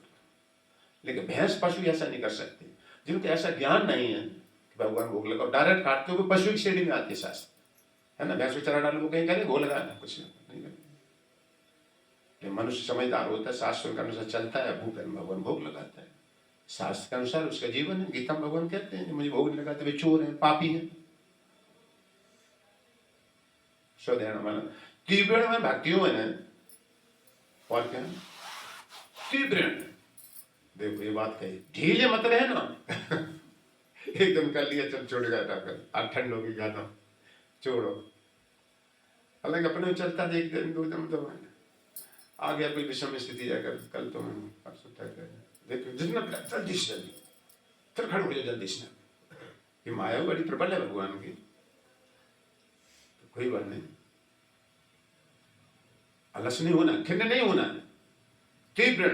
लेकिन भैंस पशु ऐसा नहीं कर सकते, जिनको ऐसा ज्ञान नहीं है कि भगवान भोग लगाओ, डायरेक्ट काटते हो पशु की श्रेणी में आती है शास्त्र, है ना। भैंस को चरा डालो, वो कहीं करे भोग लगाना, कुछ नहीं करे। मनुष्य समझदार होता है, शास्त्र के अनुसार चलता है, भूख भगवान भोग लगाता है, शास्त्र के अनुसार उसका जीवन है। गीता में भगवान कहते हैं मुझे भोग नहीं लगाते वे चोर हैं, पापी हैं। स्वधर्म माना तीव्र में भक्तियों है, और क्या तीव्र। देखो ये बात कही, ढीले मत रहे ना एकदम कर लिया चल छोड़ गया, आज ठंड होगी जाना छोड़ो। हालांकि अपने चलता था, 1 दिन 2 दिन तो आ गया कोई विषम स्थिति जाकर, कल तो परसों तक देखो जितना जल्दी से जल्दी फिर खड़े हो जाए जल्दी से। ये माया बड़ी प्रबल है भगवान की, तो कोई बात नहीं, अलस नहीं होना, खिन्न नहीं होना, तीव्र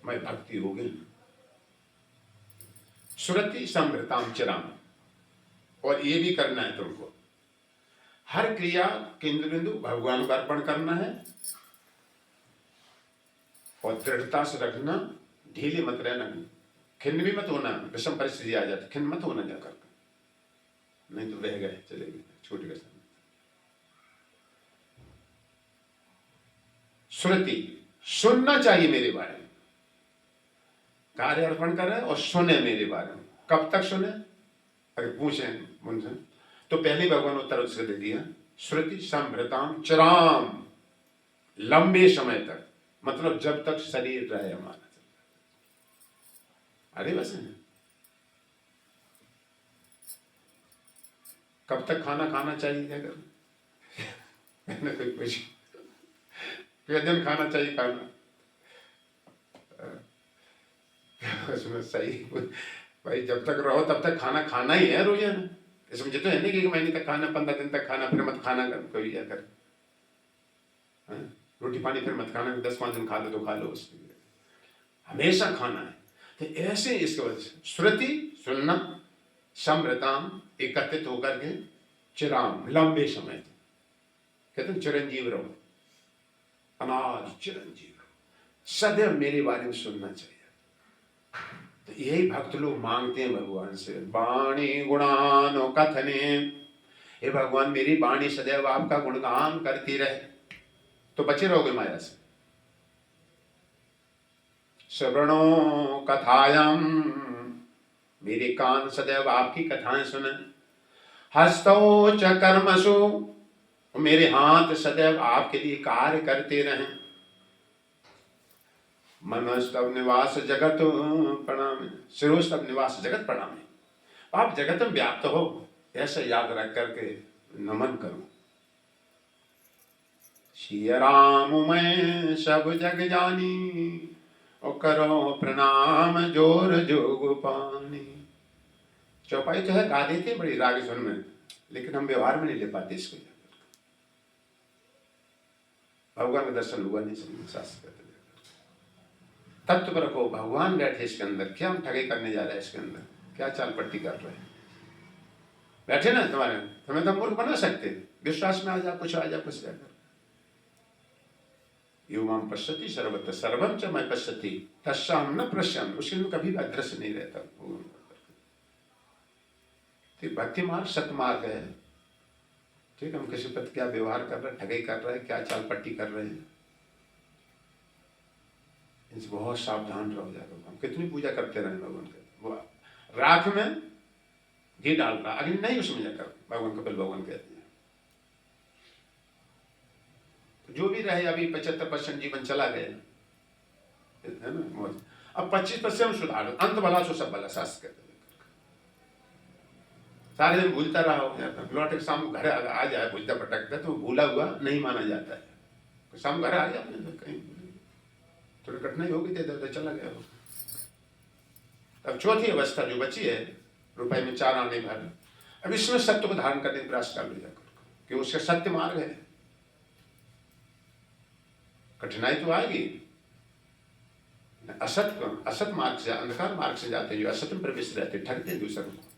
मैं भक्ति हो गई। सुरति समृताम चिराम, और ये भी करना है तुमको, हर क्रिया केंद्र बिंदु भगवान को अर्पण करना है। और दृढ़ता से रखना, ढीले मत रहना, खिन्न भी मत होना, विषम परिस्थिति आ जाती, खिन्न मत होना जाकर, नहीं तो बह गए, चले गए, छूट गए। श्रुति, सुनना चाहिए मेरे बारे में, कार्य अर्पण करे और सुने मेरे बारे में। कब तक सुने? अगर पूछे मुझसे तो पहले भगवान उत्तर उससे दे दिया, श्रुति संभृताम चिराम, लंबे समय तक, मतलब जब तक शरीर रहे हमारा। अरे बस कब तक खाना खाना चाहिए? अगर मैंने कोई पूछ, दिन खाना चाहिए खाना, उसमें सही भाई, जब तक रहो तब तक खाना खाना ही है रोजाना। इसमें तो है नहीं कि 1 महीने तक खाना, 15 दिन तक खाना, फिर मत खाना कर कोई जाकर, रोटी पानी फिर मत खाना, 10-5 दिन खा लो तो खा लो, उसमें हमेशा खाना है। तो ऐसे इसके वजह से श्रुति सुनना, समृताम एकत्रित होकर के, चिराम लंबे समय तक, कहते हैं चिरंजीव रहो, अनाज चिरंजीव रहो, सदैव मेरे बारे में सुनना चाहिए। तो यही भक्त लोग मांगते हैं भगवान से, वाणी गुणानो कथने, हे भगवान मेरी वाणी सदैव आपका गुणगान करती रहे, तो बचे रहोगे माया से। श्रवणो कथायाम, मेरे कान सदैव आपकी कथाएं सुने। हस्तौ च कर्मसु, मेरे हाथ सदैव आपके लिए कार्य करते रहें। मनस्तव निवास जगत प्रणाम, शिरोस्तव निवास जगत प्रणाम, आप जगत में व्याप्त हो, ऐसा याद रख करके नमन करो। सिया राम मैं सब जग जानी, और करो प्रणाम जोर जोग पानी। चौपाई तो है, गा देते बड़ी राग सुन में, लेकिन हम व्यवहार में नहीं ले पाते इसको। भगवान का दर्शन हुआ नहीं, समझ शास्त्र कहते तत्व पर रखो, भगवान बैठे इसके अंदर, क्या हम ठगी करने जा रहे हैं इसके अंदर, क्या चाल पट्टी कर रहे हैं? बैठे ना तुम्हारे, तुम्हें तो मूर्ख बना सकते, विश्वास में आ जा, कुछ आ जा, कुछ जाकर यो माम पश्यति सर्वत्र सर्वम च मैं पश्यति तस्याम न पश्यामि, उसके लिए कभी भी अदृश्य नहीं रहता। तो भक्ति मार्ग सतमार्ग है, ठीक, हम किसी पर क्या व्यवहार कर रहे हैं, ठगी कर रहे हैं, क्या चाल पट्टी कर रहे हैं, इनसे बहुत सावधान रहो जाकर। हम कितनी पूजा करते रहे भगवान के, राख में घी डाल रहा, अग्नि नहीं उसमें जाकर, भगवान कपिल भगवान कहते हैं। जो भी रहे, अभी 75% जीवन चला गया है ना मौज, अब 25% सुधार, अंत भला सो सब भला, शास्त्र कहते हैं। सारे दिन भूलता रहा हो, लौटे शाम घर आ जाए भूलता भटकता, तो भूला हुआ नहीं माना जाता है। शाम घर आ जाए कहीं, थोड़ी कठिनाई होगी तो चला गया हो। अब चौथी अवस्था जो बची है, रुपए में 4 आने भर, अब इसमें सत्य को धारण करने का प्रयास कर लो जाकर, कि उसका सत्य मार्ग है। कठिनाई तो आएगी, असत मार्ग से, अंधकार मार्ग से जाते, जो असत में प्रवेश रहते, ठगते दूसरों को।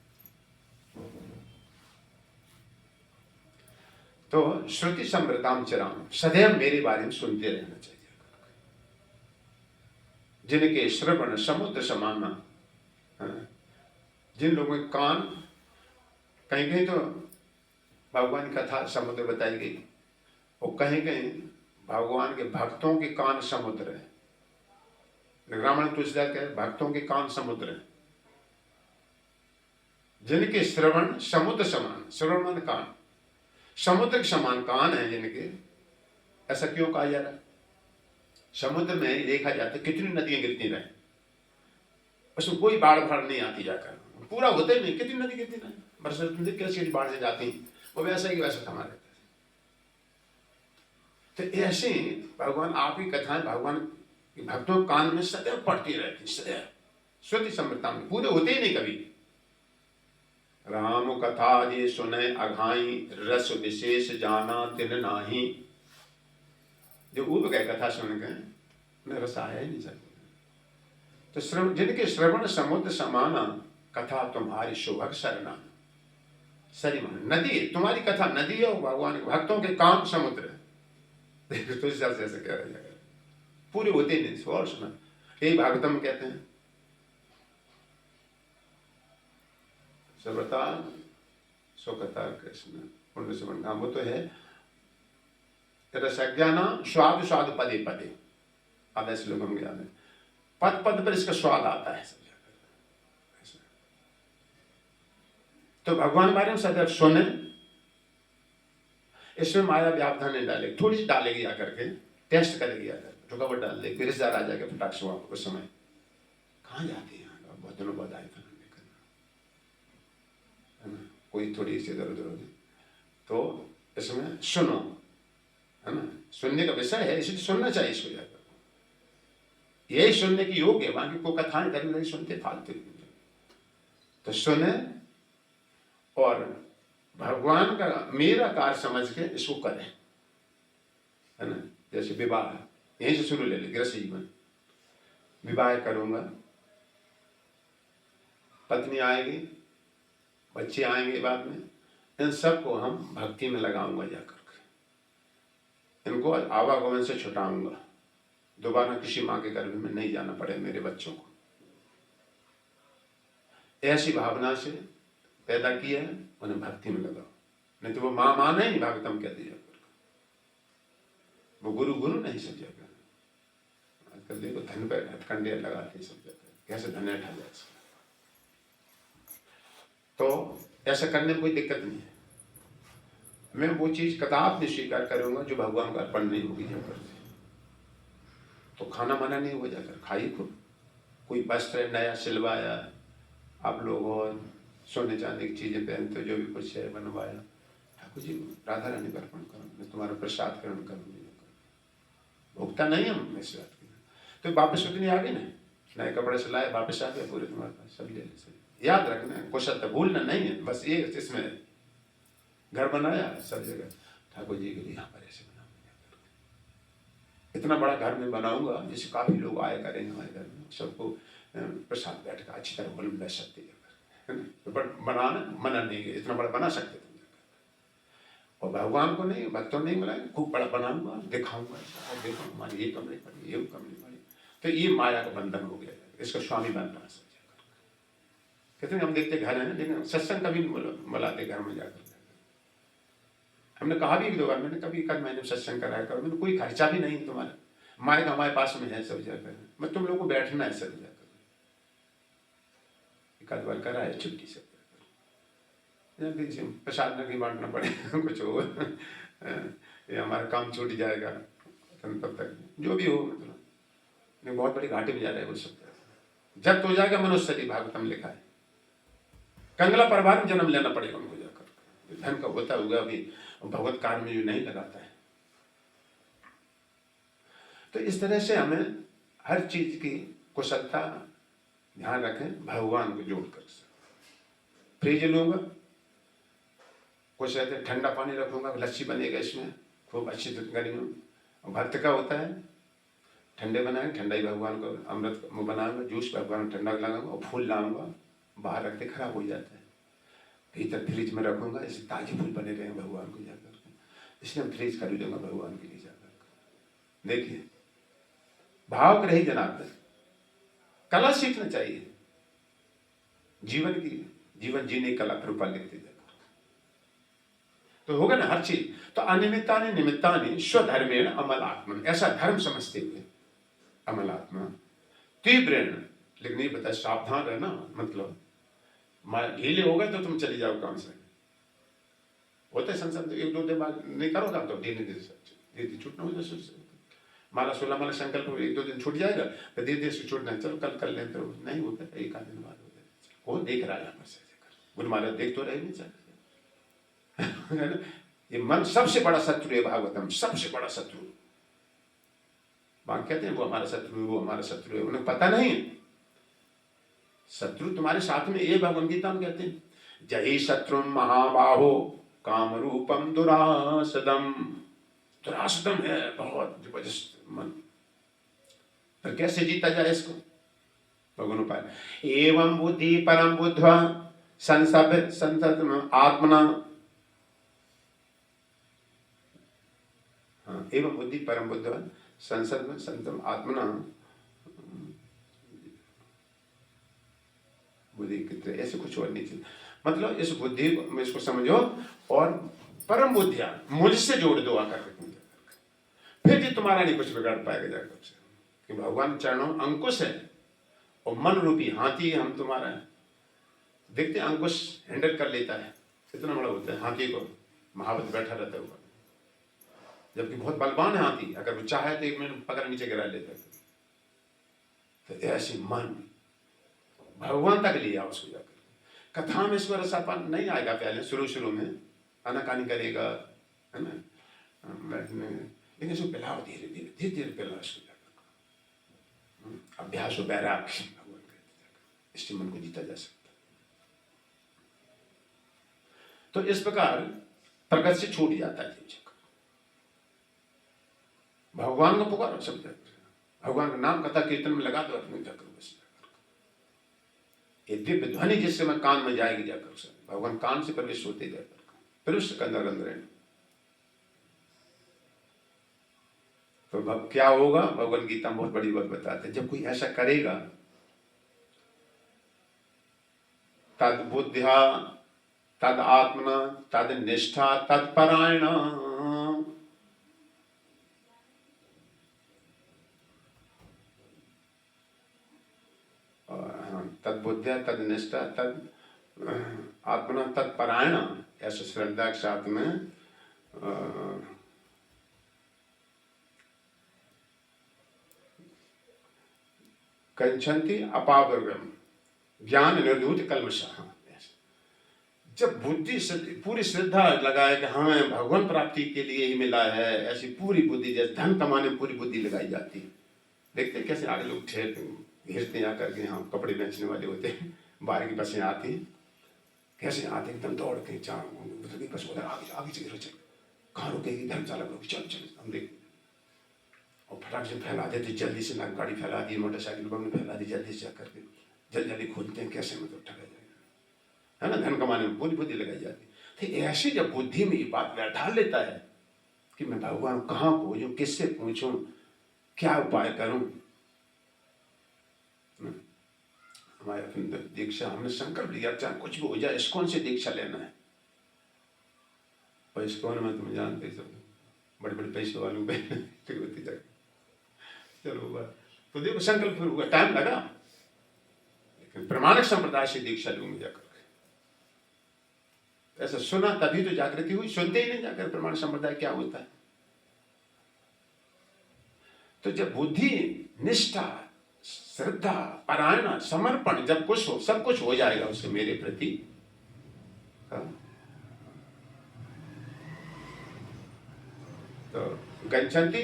तो श्रुति समृताम चिराम, सदैव मेरे बारे में सुनते रहना चाहिए। जिनके श्रवण समुद्र समाना, जिन लोगों के कान, कहीं कहीं तो भगवान की कथा समुद्र बताई गई, और कहीं कहीं भगवान के भक्तों के कान समुद्र है। रामायण तुलसीदास कहते भक्तों के कान समुद्र है। जिनके श्रवण समुद्र समान, श्रवण कान समुद्र के समान कान है जिनके, ऐसा क्यों कहा जा रहा है? समुद्र में देखा जाता है कितनी नदियां गिरती रहे, उसमें कोई बाढ़ भाड़ नहीं आती, जाकर पूरा होते नहीं, कितनी नदी गिरती रहे, बरसात कैसे बाढ़ से जाती, वो वैसा ही वैसा थमा रहता है। तो ऐसे भगवान आप ही कथाएं भगवान के भक्तों कान में सदैव पड़ती रहती, सदैव श्रुति समृता में, पूरे होते ही नहीं कभी। राम कथा ये सुने अघाई, रस विशेष जाना तिन नाही। जो उब गए कथा सुन गए, उन्हें रस आया ही नहीं सकता। तो जिनके श्रवण समुद्र समाना, कथा तुम्हारी शोभक सरना। सरिमा नदी, तुम्हारी कथा नदी हो, भगवान भक्तों के काम समुद्र। तो ऐसे कह रहे हैं, पूरे होते नहीं। और सुना, यही भागवतम कहते हैं। सर्वता सुखता कृष्ण पुण्य सुमन काम, वो तो है रसज्ञान स्वाद स्वाद पदे पदे, आधा श्लोक हम ज्ञान है, पद पद पर इसका स्वाद आता है सब जगह। तो भगवान के बारे में सदैव सुने, इसमें माया व्यावधान नहीं डालेगी, थोड़ी सी डालेगी आकर के, टेस्ट करेगी आकर, रुकावट डाल देगी। फिर रिश्तेदार आ जाएगा फटाक से उस समय, कहाँ जाते हैं बहुत दिनों बाद आए थे, कोई थोड़ी सी इधर उधर होगी, तो इसमें सुनो, है ना, सुनने का विषय है, इसलिए सुनना चाहिए इसको जाकर। यही सुनने की योग है, बाकी को कथाएं कभी सुनते फालतू। तो सुने और भगवान का मेरा कार्य समझ के इसको करें, है ना। जैसे विवाह यहीं से शुरू ले ले, गृहस्थ जीवन, विवाह करूंगा, पत्नी आएगी, बच्चे आएंगे बाद में, इन सबको हम भक्ति में लगाऊंगा जाकर के, इनको आवागमन से छुटाऊंगा, दोबारा किसी माँ के गर्भ में नहीं जाना पड़े मेरे बच्चों को। ऐसी भावना से पैदा किया है, उन्हें भक्ति में लगाओ, नहीं तो वो माँ माँ नहीं, भागवतम कहती है, वो गुरु गुरु नहीं सब जगह। आजकल देखो धन पर हथकंडे लगाते सब जगह, कैसे धन उठा जाए। तो ऐसा करने में कोई दिक्कत नहीं है। मैं वो चीज कदाप नहीं स्वीकार करूंगा जो भगवान का अर्पण नहीं होगी जाकर। तो खाना मना नहीं हो जाकर, खाइए खूब, कोई वस्त्र नया सिलवाया आप लोग, और सोने चांदी की चीजें पहनते, जो भी कुछ है बनवाया, ठाकुर जी राधा रानी का अर्पण करूँ, मैं तुम्हारा प्रसाद ग्रहण करूँगी, भोगता नहीं हम इस बात की। तो वापस उतनी आ गई ना, नए कपड़े से लाए, वापस आ गए पूरे, तुम्हारे पास सब ले ले। याद रखना है, कुशलता भूलना नहीं है, बस ये इसमें घर बनाया सब जगह ठाकुर जी के लिए, यहाँ पर ऐसे बनाऊंगा, इतना बड़ा घर में बनाऊंगा जिससे काफी लोग आए करेंगे हमारे घर में, सबको प्रसाद बैठ कर अच्छी तरह बोल सकते है ना। तो बनाना मना नहीं है, इतना बड़ा बना सकते तुम। और भगवान को नहीं, भक्तों नहीं बनाए, खूब बड़ा बनाऊंगा, दिखाऊंगा, देखो हमारी ये कमरे पड़ी, ये कमरे पड़ी, तो ये माया का बंधन हो गया, इसका स्वामी बनना है। कहते हैं हम देखते घर है ना, लेकिन सत्संग कभी बुलाते घर में जाकर। हमने कहा भी एक दो बार, मैंने कभी कल मैंने सत्संग कराया करो, मैंने कोई खर्चा भी नहीं तुम्हारा, माइक हमारे पास में है सब जाकर, मैं तुम लोग को बैठना है सब जाकर, एक आध बार कराया छुट्टी से, प्रसाद नहीं बांटना पड़ेगा कुछ हो, ये हमारा काम छूट जाएगा तब तक, जो भी हो, मतलब बहुत बड़ी घाटी में जा रहा है वो सब। जब तो जाएगा मनुष्य शरीर, भागवतम लिखा है, कंगला परिवार में जन्म लेना पड़ेगा उनको जाकर, धन का होता हुआ भी भगवत कार्य में जो नहीं लगाता है। तो इस तरह से हमें हर चीज की कुशलता ध्यान रखें, भगवान को जोड़कर। फ्रिज लूंगा, कुछ रहते ठंडा पानी रखूंगा, लस्सी बनेगा इसमें खूब अच्छी गर्मी में, भक्त का होता है ठंडे बनाए, ठंडा ही भगवान को अमृत बनाऊंगा, जूस भगवान को ठंडा लगाऊंगा, और फूल लाऊंगा, बाहर रखते खराब हो जाता है, भीतर फ्रिज में रखूंगा, इससे ताजे फूल बने रहे भगवान को जाकर, इसलिए हम फ्रिज खरीद लूंगा भगवान के लिए जाकर। देखिए भाव रही जनार्दन, कला सीखना चाहिए, जीवन की, जीवन जीने कला कृपा लेते जाकर, तो होगा ना हर चीज। तो अनिमित्तानि निमित्तानि स्वधर्मेण अमलात्मन, ऐसा धर्म समझते हुए अमलात्मा तीव्रेण, लेकिन ये बता सावधान रहना, मतलब ढीले हो गए तो तुम चले जाओ काम से, होते संसार एक दो दिन बाद नहीं करोगा तो धीरे धीरे छूटना हो जाए। माला 16 माला संकल्प एक दो दिन छूट जाएगा, तो धीरे धीरे से छूटना, चलो कल कर लें, तो नहीं होता, एक आध दिन बाद हो जाए। कौन देख रहा है यहाँ पर से, गुरु महाराज देख तो रहे नहीं चल। ये मन सबसे बड़ा शत्रु है, भागवतम सबसे बड़ा शत्रु। बाकी कहते हैं वो हमारा शत्रु है, वो हमारा शत्रु है, उन्हें पता नहीं शत्रु तुम्हारे साथ में। ये भगवद गीता में कहते हैं, जय शत्रु महाबाहो काम रूपम दुरासदम, दुरासदम है बहुत जबरदस्त मन। तो कैसे जीता जाए इसको, भगवान उपाय। एवं बुद्धि परम बुद्ध्वा संसद आत्मना, एवं बुद्धि परम बुद्धिमान संसद में संतम आत्मना बुद्धि कितने, ऐसे कुछ और नहीं चाहिए। मतलब इस बुद्धि को इसको समझो और परम बुद्धिया मुझसे जोड़ दो आकर के, फिर भी तुम्हारा नहीं कुछ बिगाड़ पाएगा जाकर से, कि भगवान चरणों अंकुश है और मन रूपी हाथी हम तुम्हारा है। देखते हैं अंकुश हैंडल कर लेता है, कितना बड़ा होता है हाथी को, महावत बैठा रहता है ऊपर, जबकि बहुत बलवान है हाथी, अगर वो चाहे तो 1 मिनट पकड़ नीचे गिरा लेता है। तो ऐसी मन भगवान तक लिया उसको जाकर। कथा में ईश्वर रसापन नहीं आएगा, पहले शुरू में आनाकानी करेगा, है ना, बैठने, लेकिन इसको पिलाओ धीरे धीरे पिलाओ इसको जाकर। अभ्यास हो बैराग भगवान कहते जाकर, इससे मन को जीता जा सकता। तो इस प्रकार प्रगति से छूट जाता है जीव। भगवान को पुकारो सब जगह, भगवान का नाम कथा कीर्तन में लगा दो अपने जाकर, बस ये दिव्य ध्वनि जिस समय कान में जाएगी जाकर से, भगवान कान से प्रवेश होते जाकर, फिर उसके अंदर अंदर। तो क्या होगा, भगवान गीता में बहुत बड़ी बात बताते हैं, जब कोई ऐसा करेगा, तद बुद्धिया तद आत्मना तद निष्ठा तद परायण, तद बुद्धिया तद निष्ठा तद आत्मना तद परायण, ऐसे श्रद्धा के साथ में कंचंती अपावर्गम ज्ञान निर्धूत कल्मषः। जब बुद्धि पूरी श्रद्धा लगाए कि हमें भगवान प्राप्ति के लिए ही मिला है, ऐसी पूरी बुद्धि, जैसे धन कमाने में पूरी बुद्धि लगाई जाती है। देखते कैसे आगे लोग घेरते हैं आकर के, यहाँ कपड़े बेचने वाले होते हैं, बाहर की बसें आती हैं, कैसे आते एकदम दौड़ के, बस उधर आगे आगे से चल, कहाँ रुकेगी, धर्मशाला लोग चल चल, हम देख, और फटाक से फैला देते, जल्दी से ना गाड़ी फैला दी, मोटरसाइकिल पर फैला दी, जल्दी से आकर के जल्दी खोलते हैं, कैसे मतलब ठगा जाएगा, है ना, धन कमाने में पूरी बुद्धि लगाई जाती है। तो ऐसे जब बुद्धि में ये बात बैठा लेता है कि मैं भगवान कहाँ खोजूं, किससे पूछूं, क्या उपाय करूं। हमारे अपनी दीक्षा, हमने संकल्प लिया चाहे कुछ भी हो जाए, इस्कॉन से दीक्षा लेना है। और इस्कॉन में तुम जानते सब बड़े बड़े पैसे वालों पे होती जाए, चलो बात तो देखो संकल्प फिर हुआ, टाइम लगा, लेकिन प्रमाणिक संप्रदाय से दीक्षा लूंगी जाकर। ऐसा सुना तभी तो जागृति हुई, सुनते ही नहीं जाकर प्रमाणिक संप्रदाय क्या होता है। तो जब बुद्धि, निष्ठा, श्रद्धा, पारायण, समर्पण जब कुछ हो, सब कुछ हो जाएगा उससे मेरे प्रति। तो गच्छन्ति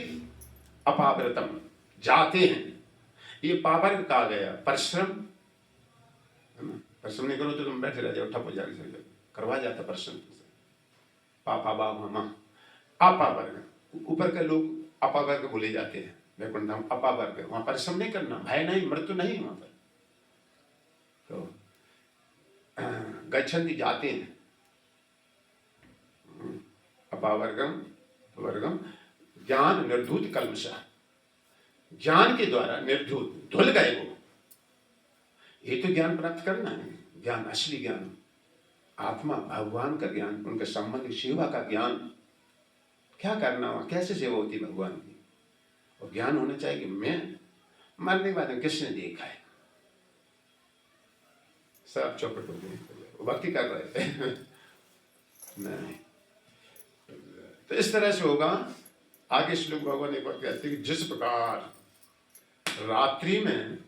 अपाव्रतम, जाते हैं, ये पावर कहा गया, परिश्रम, परिश्रम नहीं करो तो तुम बैठे रह जाओ, ठप हो जाएगा, करवा जाता परिश्रम। पापा बाबा अपावर्ग, ऊपर के लोग अपावर्ग बोले जाते हैं, वैकुंठ धाम अपावर्ग, वहां परिश्रम नहीं करना, भय नहीं, मृत्यु नहीं वहां पर। तो गच्छन्ति जाते हैं, अपावर्गम वर्गम ज्ञान निर्धूत कल्मषः, ज्ञान के द्वारा निर्धूत धुल गए वो। ये तो ज्ञान प्राप्त करना है, ज्ञान असली ज्ञान, आत्मा भगवान का ज्ञान, उनके संबंध सेवा का ज्ञान, क्या करना हो, कैसे सेवा होती भगवान की। और ज्ञान होना चाहिए कि मैं मरने वाले किसने देखा है, सब चौपट हो गए, भक्ति कर रहे थे नहीं। तो इस तरह से होगा। आगे श्लोक भगवान एक बार कहते हैं कि जिस प्रकार रात्रि में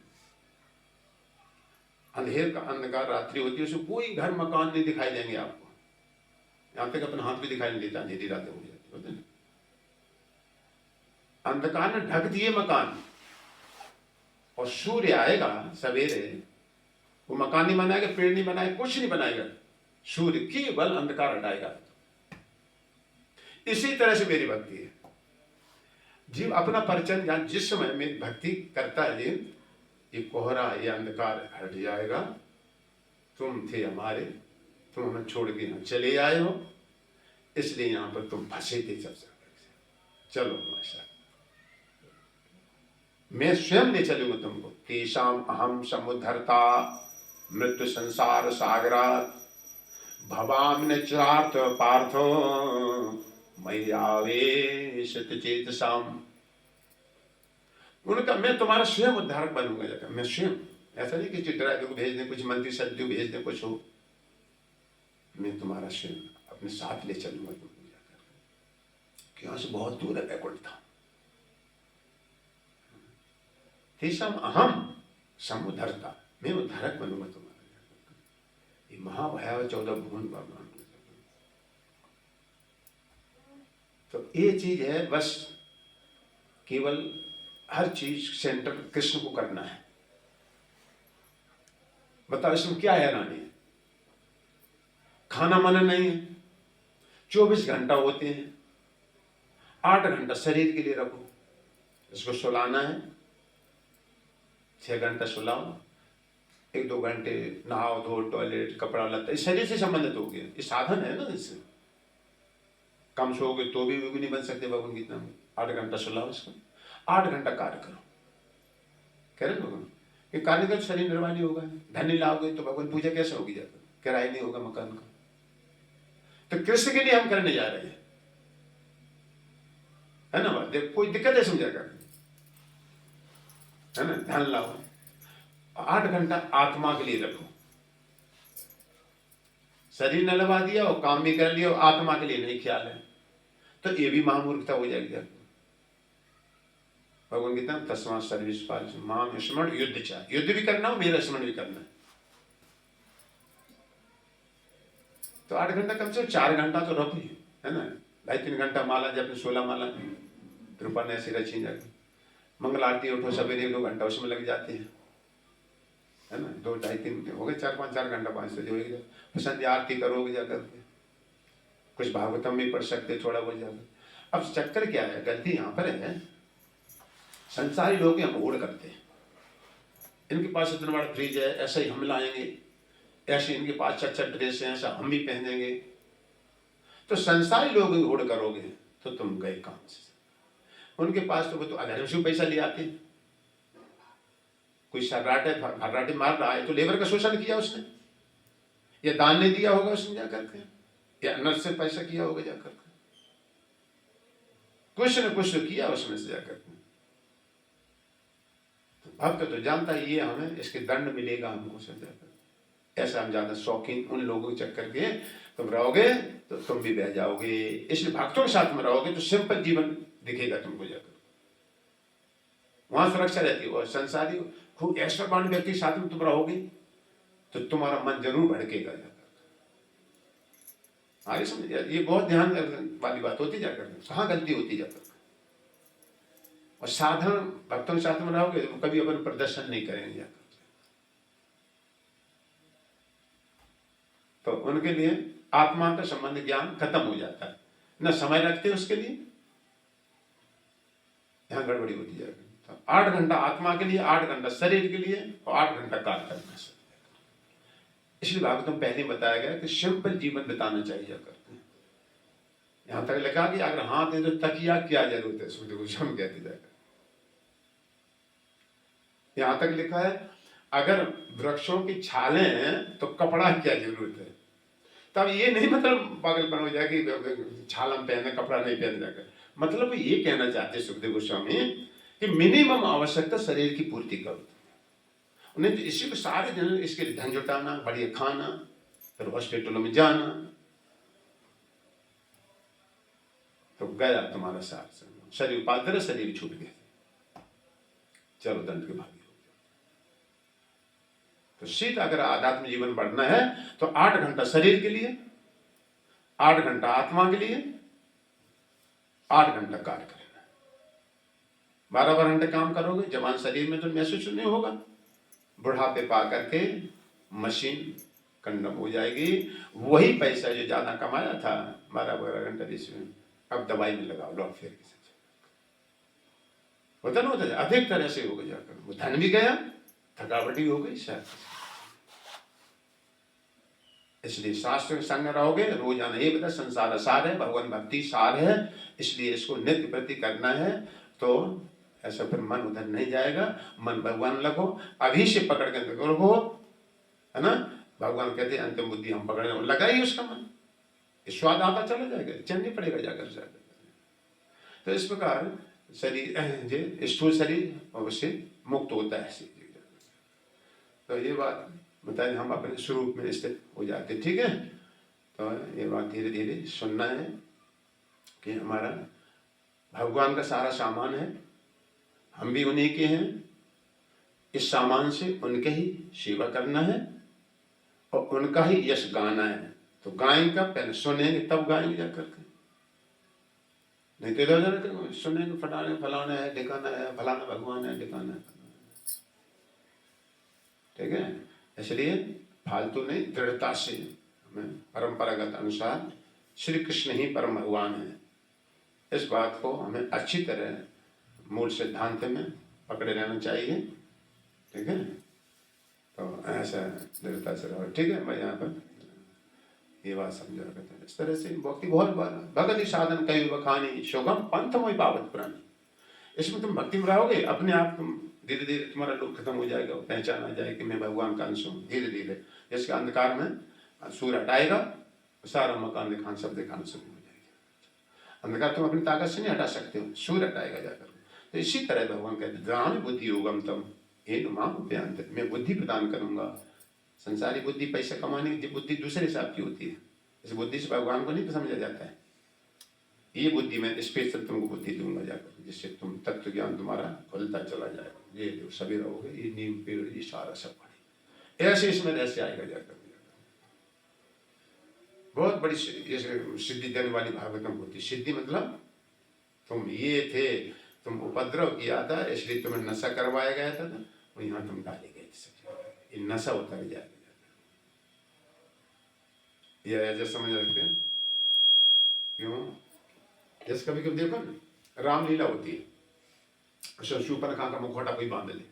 अंधेर का अंधकार रात्रि होती है, उसमें कोई घर मकान नहीं दिखाई देंगे आपको, यहां तक अपना हाथ भी दिखाई नहीं देता, अंधेरी रातें हो जाती होते हैं, अंधकार ने ढक दिए मकान, और सूर्य आएगा सवेरे, वो मकान नहीं बनाएगा, पेड़ नहीं बनाएगा, कुछ नहीं बनाएगा, सूर्य केवल अंधकार हटाएगा। इसी तरह से मेरी भक्ति है। जीव अपना परिचय जहां जिस समय में भक्ति करता है जीव, ये कोहरा, ये अंधकार हट जाएगा। तुम थे हमारे, तुम हमें छोड़ के यहाँ चले आए हो, इसलिए यहाँ पर तुम फंसे थे सबसे। चलो माशा मैं स्वयं ले चलूंगा तुमको। तेषाम अहम समुद्धरता मृत्यु संसार सागरात भवामि न चार्थ पार्थो मय्यावेशित चेतसाम। उन्होंने कहा मैं तुम्हारा स्वयं उद्धारक बनूंगा जाकर, मैं स्वयं। ऐसा नहीं कि चित्रा को भेज दें, कुछ मंत्री सज्जू भेज दें, कुछ हो, मैं तुम्हारा स्वयं अपने साथ ले चलूंगा तुमको जाकर। यहाँ से बहुत दूर है बैकुंठ धाम। तेषाम अहम समुद्धरता, मैं उद्धारक बनूंगा तुम्हारा। ये महाभयावह 14 भुवन भगवान। तो ये चीज है, बस केवल हर चीज सेंटर कृष्ण को करना है। बताओ इसमें क्या हैरानी है? खाना माना नहीं है, 24 घंटा होते हैं, 8 घंटा शरीर के लिए रखो। इसको सुलाना है, 6 घंटा सुलाओ, 1-2 घंटे नहाओ धो, टॉयलेट, कपड़ा लत्ता, इस शरीर से संबंधित हो गया। ये साधन है ना। इससे कम सोओगे तो भी नहीं बन सकते भगवान गीता में। 8 घंटा सुलाओ इसको, 8 घंटा कार्य करो। कह रहे भगवान कि कार्य कर शरीर निर्वाह नहीं होगा। धन नहीं लाओगे तो भगवान पूजा कैसे होगी जाकर? किराया नहीं होगा मकान का। तो कृष्ण के लिए हम करने जा रहे हैं, है ना बात? कोई दिक्कत है समझा कर, है ना? धन लाओ, 8 घंटा आत्मा के लिए रखो। शरीर न लगा दिया और काम भी कर लिया, आत्मा के लिए नहीं ख्याल है, तो ये भी महामूर्खता हो जाएगी। भगवान गीता तस्मा सर्विस पाल माम स्मरण युद्ध चाह, युद्ध भी करना हो, मेरा स्मरण भी करना है। तो 8 घंटा कम से कम 4 घंटा तो रखो, है ना? 2.5-3 घंटा माला जब 16 माला कृपा ने ऐसी रची जाकर मंगल आरती उठो सवेरे 1-2 घंटा उसमें लग जाते हैं, है ना? 2-2.5-3 हो गए, 4 घंटा 5 से जो है संध्या आरती करोगे जाकर के, कुछ भागवतम भी पढ़ सकते थोड़ा बहुत जाकर। अब चक्कर क्या है, गलती यहाँ पर है, संसारी लोग हम होड़ करते हैं। इनके पास इतना बड़ा फ्रिज है, ऐसा ही हम लाएंगे, ऐसे इनके पास अच्छा ड्रेस है, ऐसा हम भी पहनेंगे। तो संसारी लोग होड़ करोगे तो तुम गए काम से। उनके पास तो वो तो अगर से पैसा ले आते। कोई फर्राटे मार रहा है तो लेबर का शोषण किया उसने, या दान नहीं दिया होगा उसने जाकर के, या नर्स से पैसा किया होगा जाकर के, कुछ न कुछ तो किया उसमें से जाकर के। भक्त तो जानता है ये हमें इसके दंड मिलेगा हमको सब जाकर। ऐसा हम ज्यादा शौकीन उन लोगों के चक्कर के तुम रहोगे तो तुम भी बह जाओगे। इसलिए भक्तों के साथ में रहोगे तो सिंपल जीवन दिखेगा तुमको जाकर, वहां सुरक्षा रहती है। और संसारी खूब ऐश्वर्यवान व्यक्ति के साथ में तुम रहोगे तो तुम्हारा मन जरूर भड़केगा जाकर। आगे समझ, ये बहुत ध्यान वाली बात होती जाकर, कहाँ गलती होती जाकर। और साधारण भक्तों के साथ में रहोगे तो कभी अपन प्रदर्शन नहीं करेंगे जाकर। तो उनके लिए आत्मा का संबंध ज्ञान खत्म हो जाता है, न समय रखते उसके लिए, यहां गड़बड़ी होती जाएगी। तो 8 घंटा आत्मा के लिए, 8 घंटा शरीर के लिए और 8 घंटा कार्य करना है। इसलिए भागवतम पहले बताया गया कि सिंपल जीवन बिताना चाहिए जाकर। यहां तक लिखा कि अगर हाथ दे तो तकिया क्या जरूरत है, सुखदेव गोस्वामी कहते जाकर। यहां तक लिखा है अगर वृक्षों की छालें हैं तो कपड़ा क्या जरूरत है। तब ये नहीं मतलब पागलपन हो जाए कि छाल हम पहने कपड़ा नहीं पहन जाकर। मतलब ये कहना चाहते सुखदेव गोस्वामी कि मिनिमम आवश्यकता शरीर की पूर्ति करो। उन्हें तो इसी को सारे दिन इसके लिए धन जुटाना, बढ़िया खाना, फिर हॉस्पिटलों में जाना, तो गया तुम्हारा साथ। शरीर पात्र शरीर छूट गया, चलो दंड के भागी। तो सीधा अगर आध्यात्म जीवन बढ़ना है तो 8 घंटा शरीर के लिए, 8 घंटा आत्मा के लिए, 8 घंटा कार्य करना। 12-12 घंटे काम करोगे, जवान शरीर में तो महसूस नहीं होगा। बुढ़ापे पा करके मशीन कंडम हो जाएगी। वही पैसा जो ज्यादा कमाया था 12-12 घंटा में, अब दवाई में लगाओ, लौट फेर के होता ना होता है। अधिक तरह से हो गया जाकर, वो धन भी गया, थकावट भी हो गई शायद। इसलिए शास्त्र के संग रहोगे, रोजाना ये बता संसार सार है, भगवान भक्ति सार है, इसलिए इसको नित्य प्रति करना है। तो ऐसा फिर मन उधर नहीं जाएगा, मन भगवान लगो, अभी से पकड़ के रखो, है ना। भगवान कहते हैं अंतिम बुद्धि हम पकड़े, लगाइए उसका मन, स्वाद आता चला जाएगा, चल नहीं पड़ेगा जाकर। तो इस प्रकार शरीर स्थूल शरीर अवश्य मुक्त होता है। तो ये बात बताएं, हम अपने स्वरूप में स्थित हो जाते, ठीक है। तो ये बात धीरे धीरे सुनना है कि हमारा भगवान का सारा सामान है, हम भी उन्हीं के हैं, इस सामान से उनके ही सेवा करना है और उनका ही यश गाना है। तो गाएंगे, पहले सुनेंगे तब गाएंगे जाकर के, नहीं तो इधर सुनेंगे फलाना है ढिकाना है, फलाना भगवान है ढिकाना है, ठीक है। इसलिए फालतू नहीं, दृढ़ता से हमें परंपरागत अनुसार श्री कृष्ण ही परम भगवान है, इस बात को हमें अच्छी तरह मूल सिद्धांत में पकड़े रहना चाहिए, ठीक है। तो ऐसा दृढ़ता से रहो, ठीक है। मैं यहाँ पर ये बात समझा करते हैं। इस तरह से भक्ति बहुत भगति साधन कई बखानी शोभम पंथ मोहि पावत पुरानी। इसमें तुम भक्ति में रहोगे, अपने आप तुम धीरे धीरे तुम्हारा लोग खत्म हो जाएगा, पहचान आ जाए कि मैं भगवान का अंश हूँ। धीरे धीरे जिसके अंधकार में सूर्य हटाएगा, सारा मकान दिखाना सब दिखाना शुरू हो जाएगा। अंधकार तुम अपनी ताकत से नहीं हटा सकते हो, सूर्य हटाएगा जाकर। तो इसी तरह भगवान कहते द्राण बुद्धि योगम तम एक माम उपयांत, मैं बुद्धि प्रदान करूंगा। संसारी बुद्धि पैसा कमाने की बुद्धि दूसरे हिसाब की होती है, इस बुद्धि से भगवान को नहीं समझा जाता है। ये बुद्धि में स्पेशल तुमको बुद्धि दूंगा जाकर, जिससे तुम तत्व ज्ञान तुम्हारा खुलता चला जाएगा। ये जो सभी रहोगे, ये नीम पेड़ ये सारा सब पड़े, ऐसे इसमें ऐसे आएगा जाकर। बहुत बड़ी सिद्धि देने वाली भागवतम होती। सिद्धि मतलब तुम ये थे, तुम उपद्रव किया था इसलिए तुम्हें नशा करवाया गया था ना, और यहाँ तुम डाले गए थे, ये नशा उतर जाएगा। ये ऐसे समझ रखते हैं क्यों? जैसे कभी कभी देखो ना, रामलीला होती है, शूर्पणखा का मुखौटा कोई बांध ले,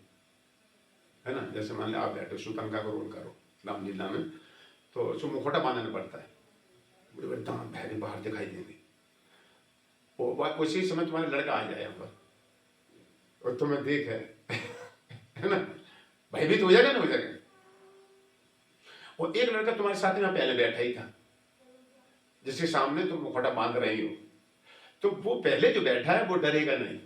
है ना। जैसे मान लो आप बैठो, शूर्पणखा को रोल करो रामलीला में, तो उसको मुखौटा बांधना पड़ता है, बड़े बड़े दांत भैरे बाहर दिखाई देंगे। वो बात उसी समय तुम्हारा लड़का आ जाए यहाँ पर और तुम्हें देख है ना, भयभीत हो जाएगा ना, हो जाएगा। और एक लड़का तुम्हारे साथ में पहले बैठा ही था, जिसके सामने तुम मुखौटा बांध रही हो, तो वो पहले जो बैठा है वो डरेगा नहीं।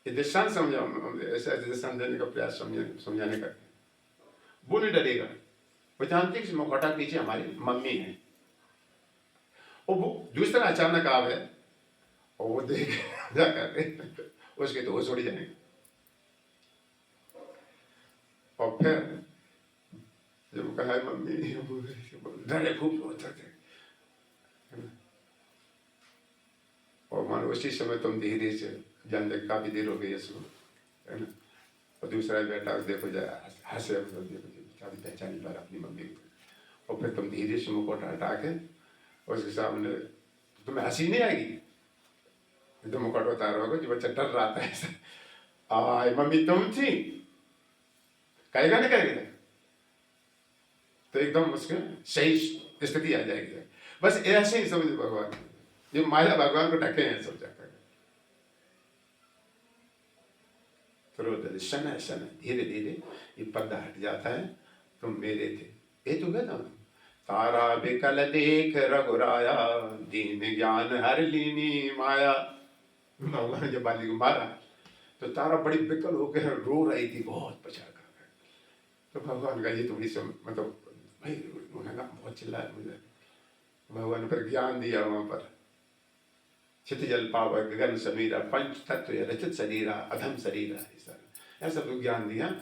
दृष्टांत समझाओ, ऐसा दृष्टांत देने का प्रयास समझाने का, वो नहीं डरेगा। वो जानते कि मुखौटा के पीछे हमारी मम्मी है, और वो दूसरा अचानक आ गया और वो देख जाकर उसके तो होश उड़ जाएंगे। और फिर जब कहा मम्मी, डरे खूब होता थे, और मान उसी समय तुम धीरे से जान दे काफी देर हो गई इसको, है ना। और दूसरा बेटा देखो जाए हंसे, देखो बेचारी पहचान नहीं पा रहा अपनी मम्मी को। और फिर तुम धीरे से मुखौटा हटा के उसके सामने, तुम्हें हंसी नहीं आएगी, तो मुखौटा उतारोगे जो बच्चा डर रहा था, आए मम्मी तुम थी, कहेगा नहीं कहेगा, तो एकदम उसके सही स्थिति आ जाएगी। बस ऐसे ही समझ भगवान, जो माया भगवान को ढके हैं सब जाकर, तो शन शन धीरे धीरे ये पर्दा हट जाता है, तुम मेरे थे। ये तो कहता तारा बिकल देख रघुराया, दीन ज्ञान हर लीनी माया। भगवान जब बाली को मारा तो तारा बड़ी बिकल होकर रो रही थी, बहुत पछाड़ कर। तो भगवान का ये थोड़ी सी मतलब भाई उन्होंने कहा बहुत चिल्लाया मुझे। भगवान ने फिर ज्ञान दिया वहां पर, चित जल पाव गगन समीरा, पंच तत्व रचित शरीरा अधम शरीरा, ऐसा तो ज्ञान दिया,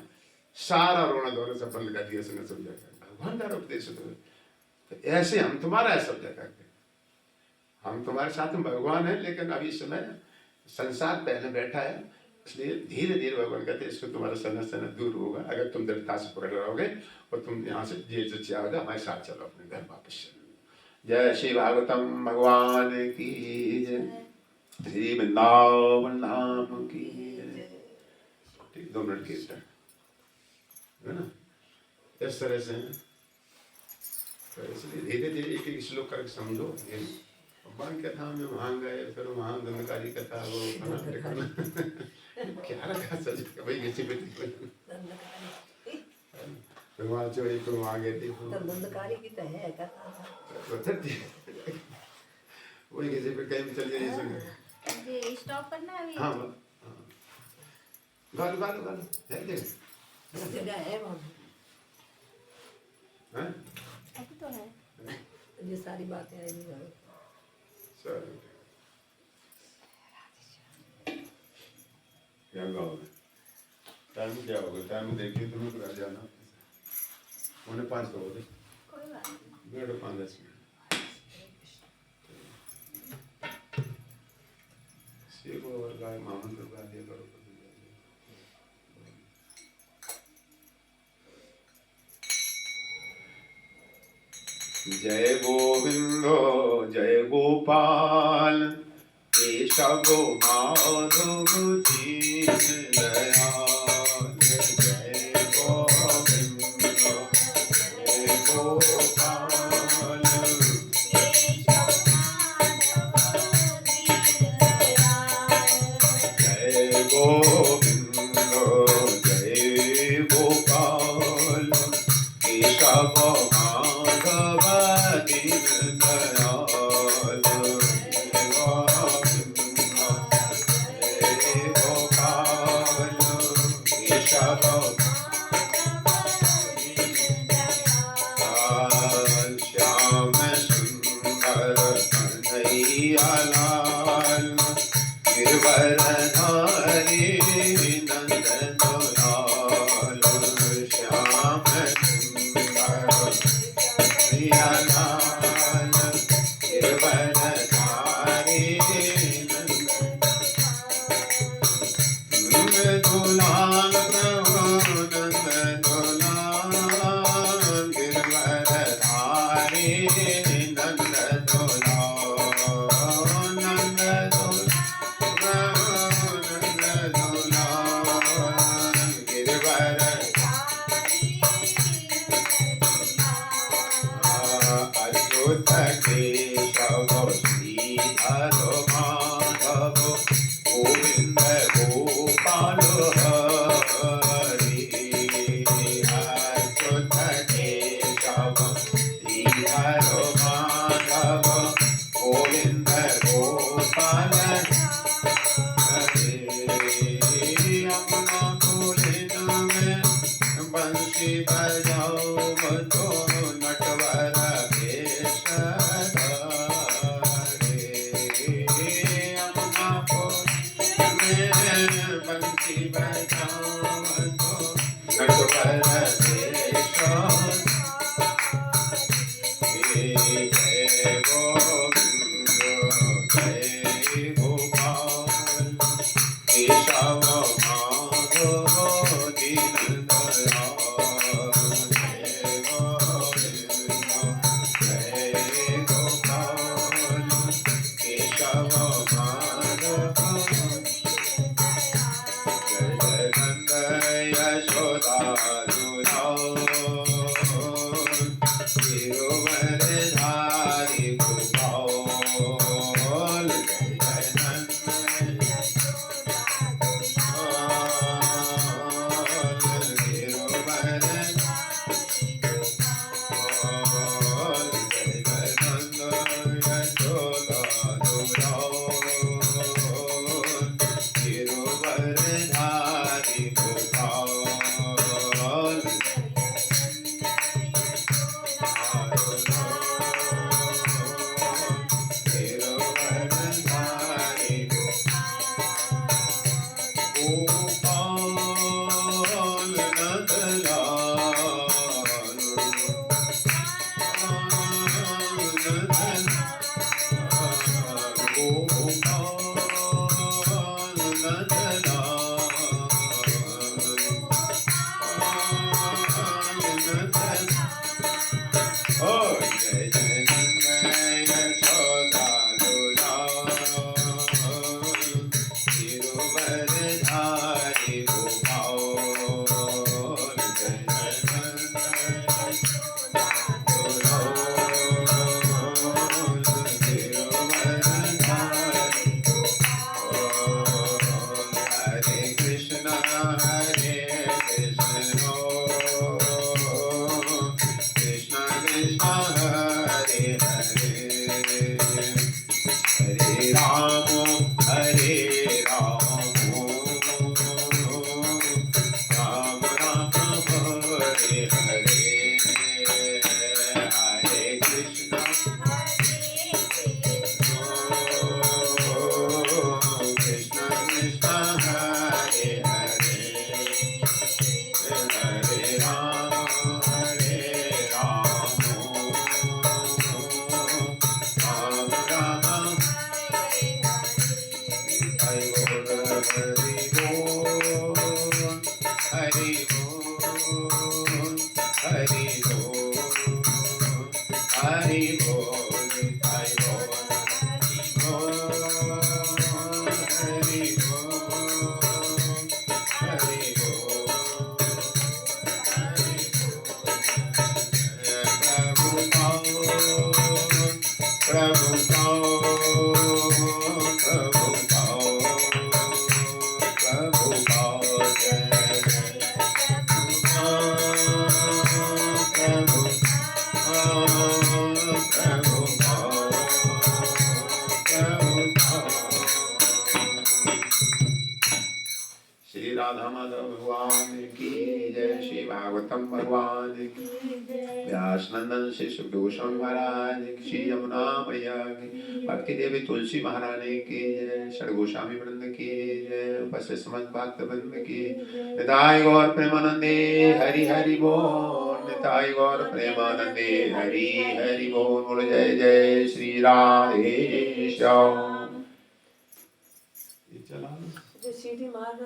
सारा रोना धोना सब बंद कर दिया, उसने समझा कर भगवान का उपदेश। तो ऐसे हम तुम्हारा समझा करते, हम तुम्हारे साथ में भगवान है, लेकिन अभी इस समय संसार पहले बैठा है, इसलिए धीरे धीरे भगवान कहते हैं इसको तुम्हारा सना दूर होगा अगर तुम दृढ़ता से पकड़ रहोगे, और तुम यहाँ से जे जो चाहोगे हमारे साथ चलो, अपने घर वापस चलो। जय श्री भागवतम भगवान की जय, श्री वृंदावन धाम की जय। 2 मिनट कीर्तन है ना, इस तरह से। तो इसलिए धीरे धीरे एक एक श्लोक करके समझो, भगवान कथा में वहाँ गए, फिर वहाँ दंडकारी कथा वो क्या रखा सज भाई किसी पे दंडकारी फिर वहाँ चोरी फिर वहाँ गए थे तो दंडकारी की तो है कथा। वही किसी पे कहीं भी चल जाइए सुन ये स्टॉप करना है अभी। हाँ गालो गालो गालो है जगह है वहाँ हैं अभी तो है। ये सारी बातें आएंगी वहाँ। चलो क्या गाओगे टाइम क्या होगा टाइम देखिए तुम्हें तो रह जाना उन्हें 5 तो हो गए कोई बात नहीं। 5-10 मिनट सीखो और गाय मामन तो गा दिया करो जय गोविंदो जय गोपाल केशव माधव दीन दयाल जय गोविंदो जय गोपाल जय गोविंदो जय गोपाल केशव माधव दीन दयाल जय गोविंदो जय गोपाल केशव श्याम सुंदर कन्हैया लाल गिरवरधारी नंदन लाल श्याम सुंदर कन्हैया लाल गिरवरधारी नंदन दुलाल प्रभु नंदन दुलाल गिरवरधारी नंदन दुलाल नंदन गोविंद गोपाल हरि अच्युत केशव श्रीधर माधव गोविंद गोपाल हरे यमुना पुलिन में बंसी बजाओ बजो नटवर भेष धरे यमुना पुलिन में बंसी बजाओ बजो नटवर भेष जय गोविंद जय गोपाल केशव माधव दीन दयाल जय Govind Hare Krishna, Krishna Krishna, Hare Hare, Hare Ram, Ram Rama, Hare Prabhu Shri Radha Madhav भगवान की जय, श्री भागवतम भगवान की, व्यास नंदन श्री सुखदेव गोस्वामी महाराज की, श्री यमुना मैया की, भक्ति देवी तुलसी महारानी की जय, षड गोस्वामी वृंद की जय, उपस्थित समस्त भक्त वृंद की, निताय गौर प्रेमानंदे हरि हरि बोल, निताय गौर प्रेमानंदे हरि हरि बोल, बोल जय जय श्री राधे श्याम। ये चला सीढ़ी मारना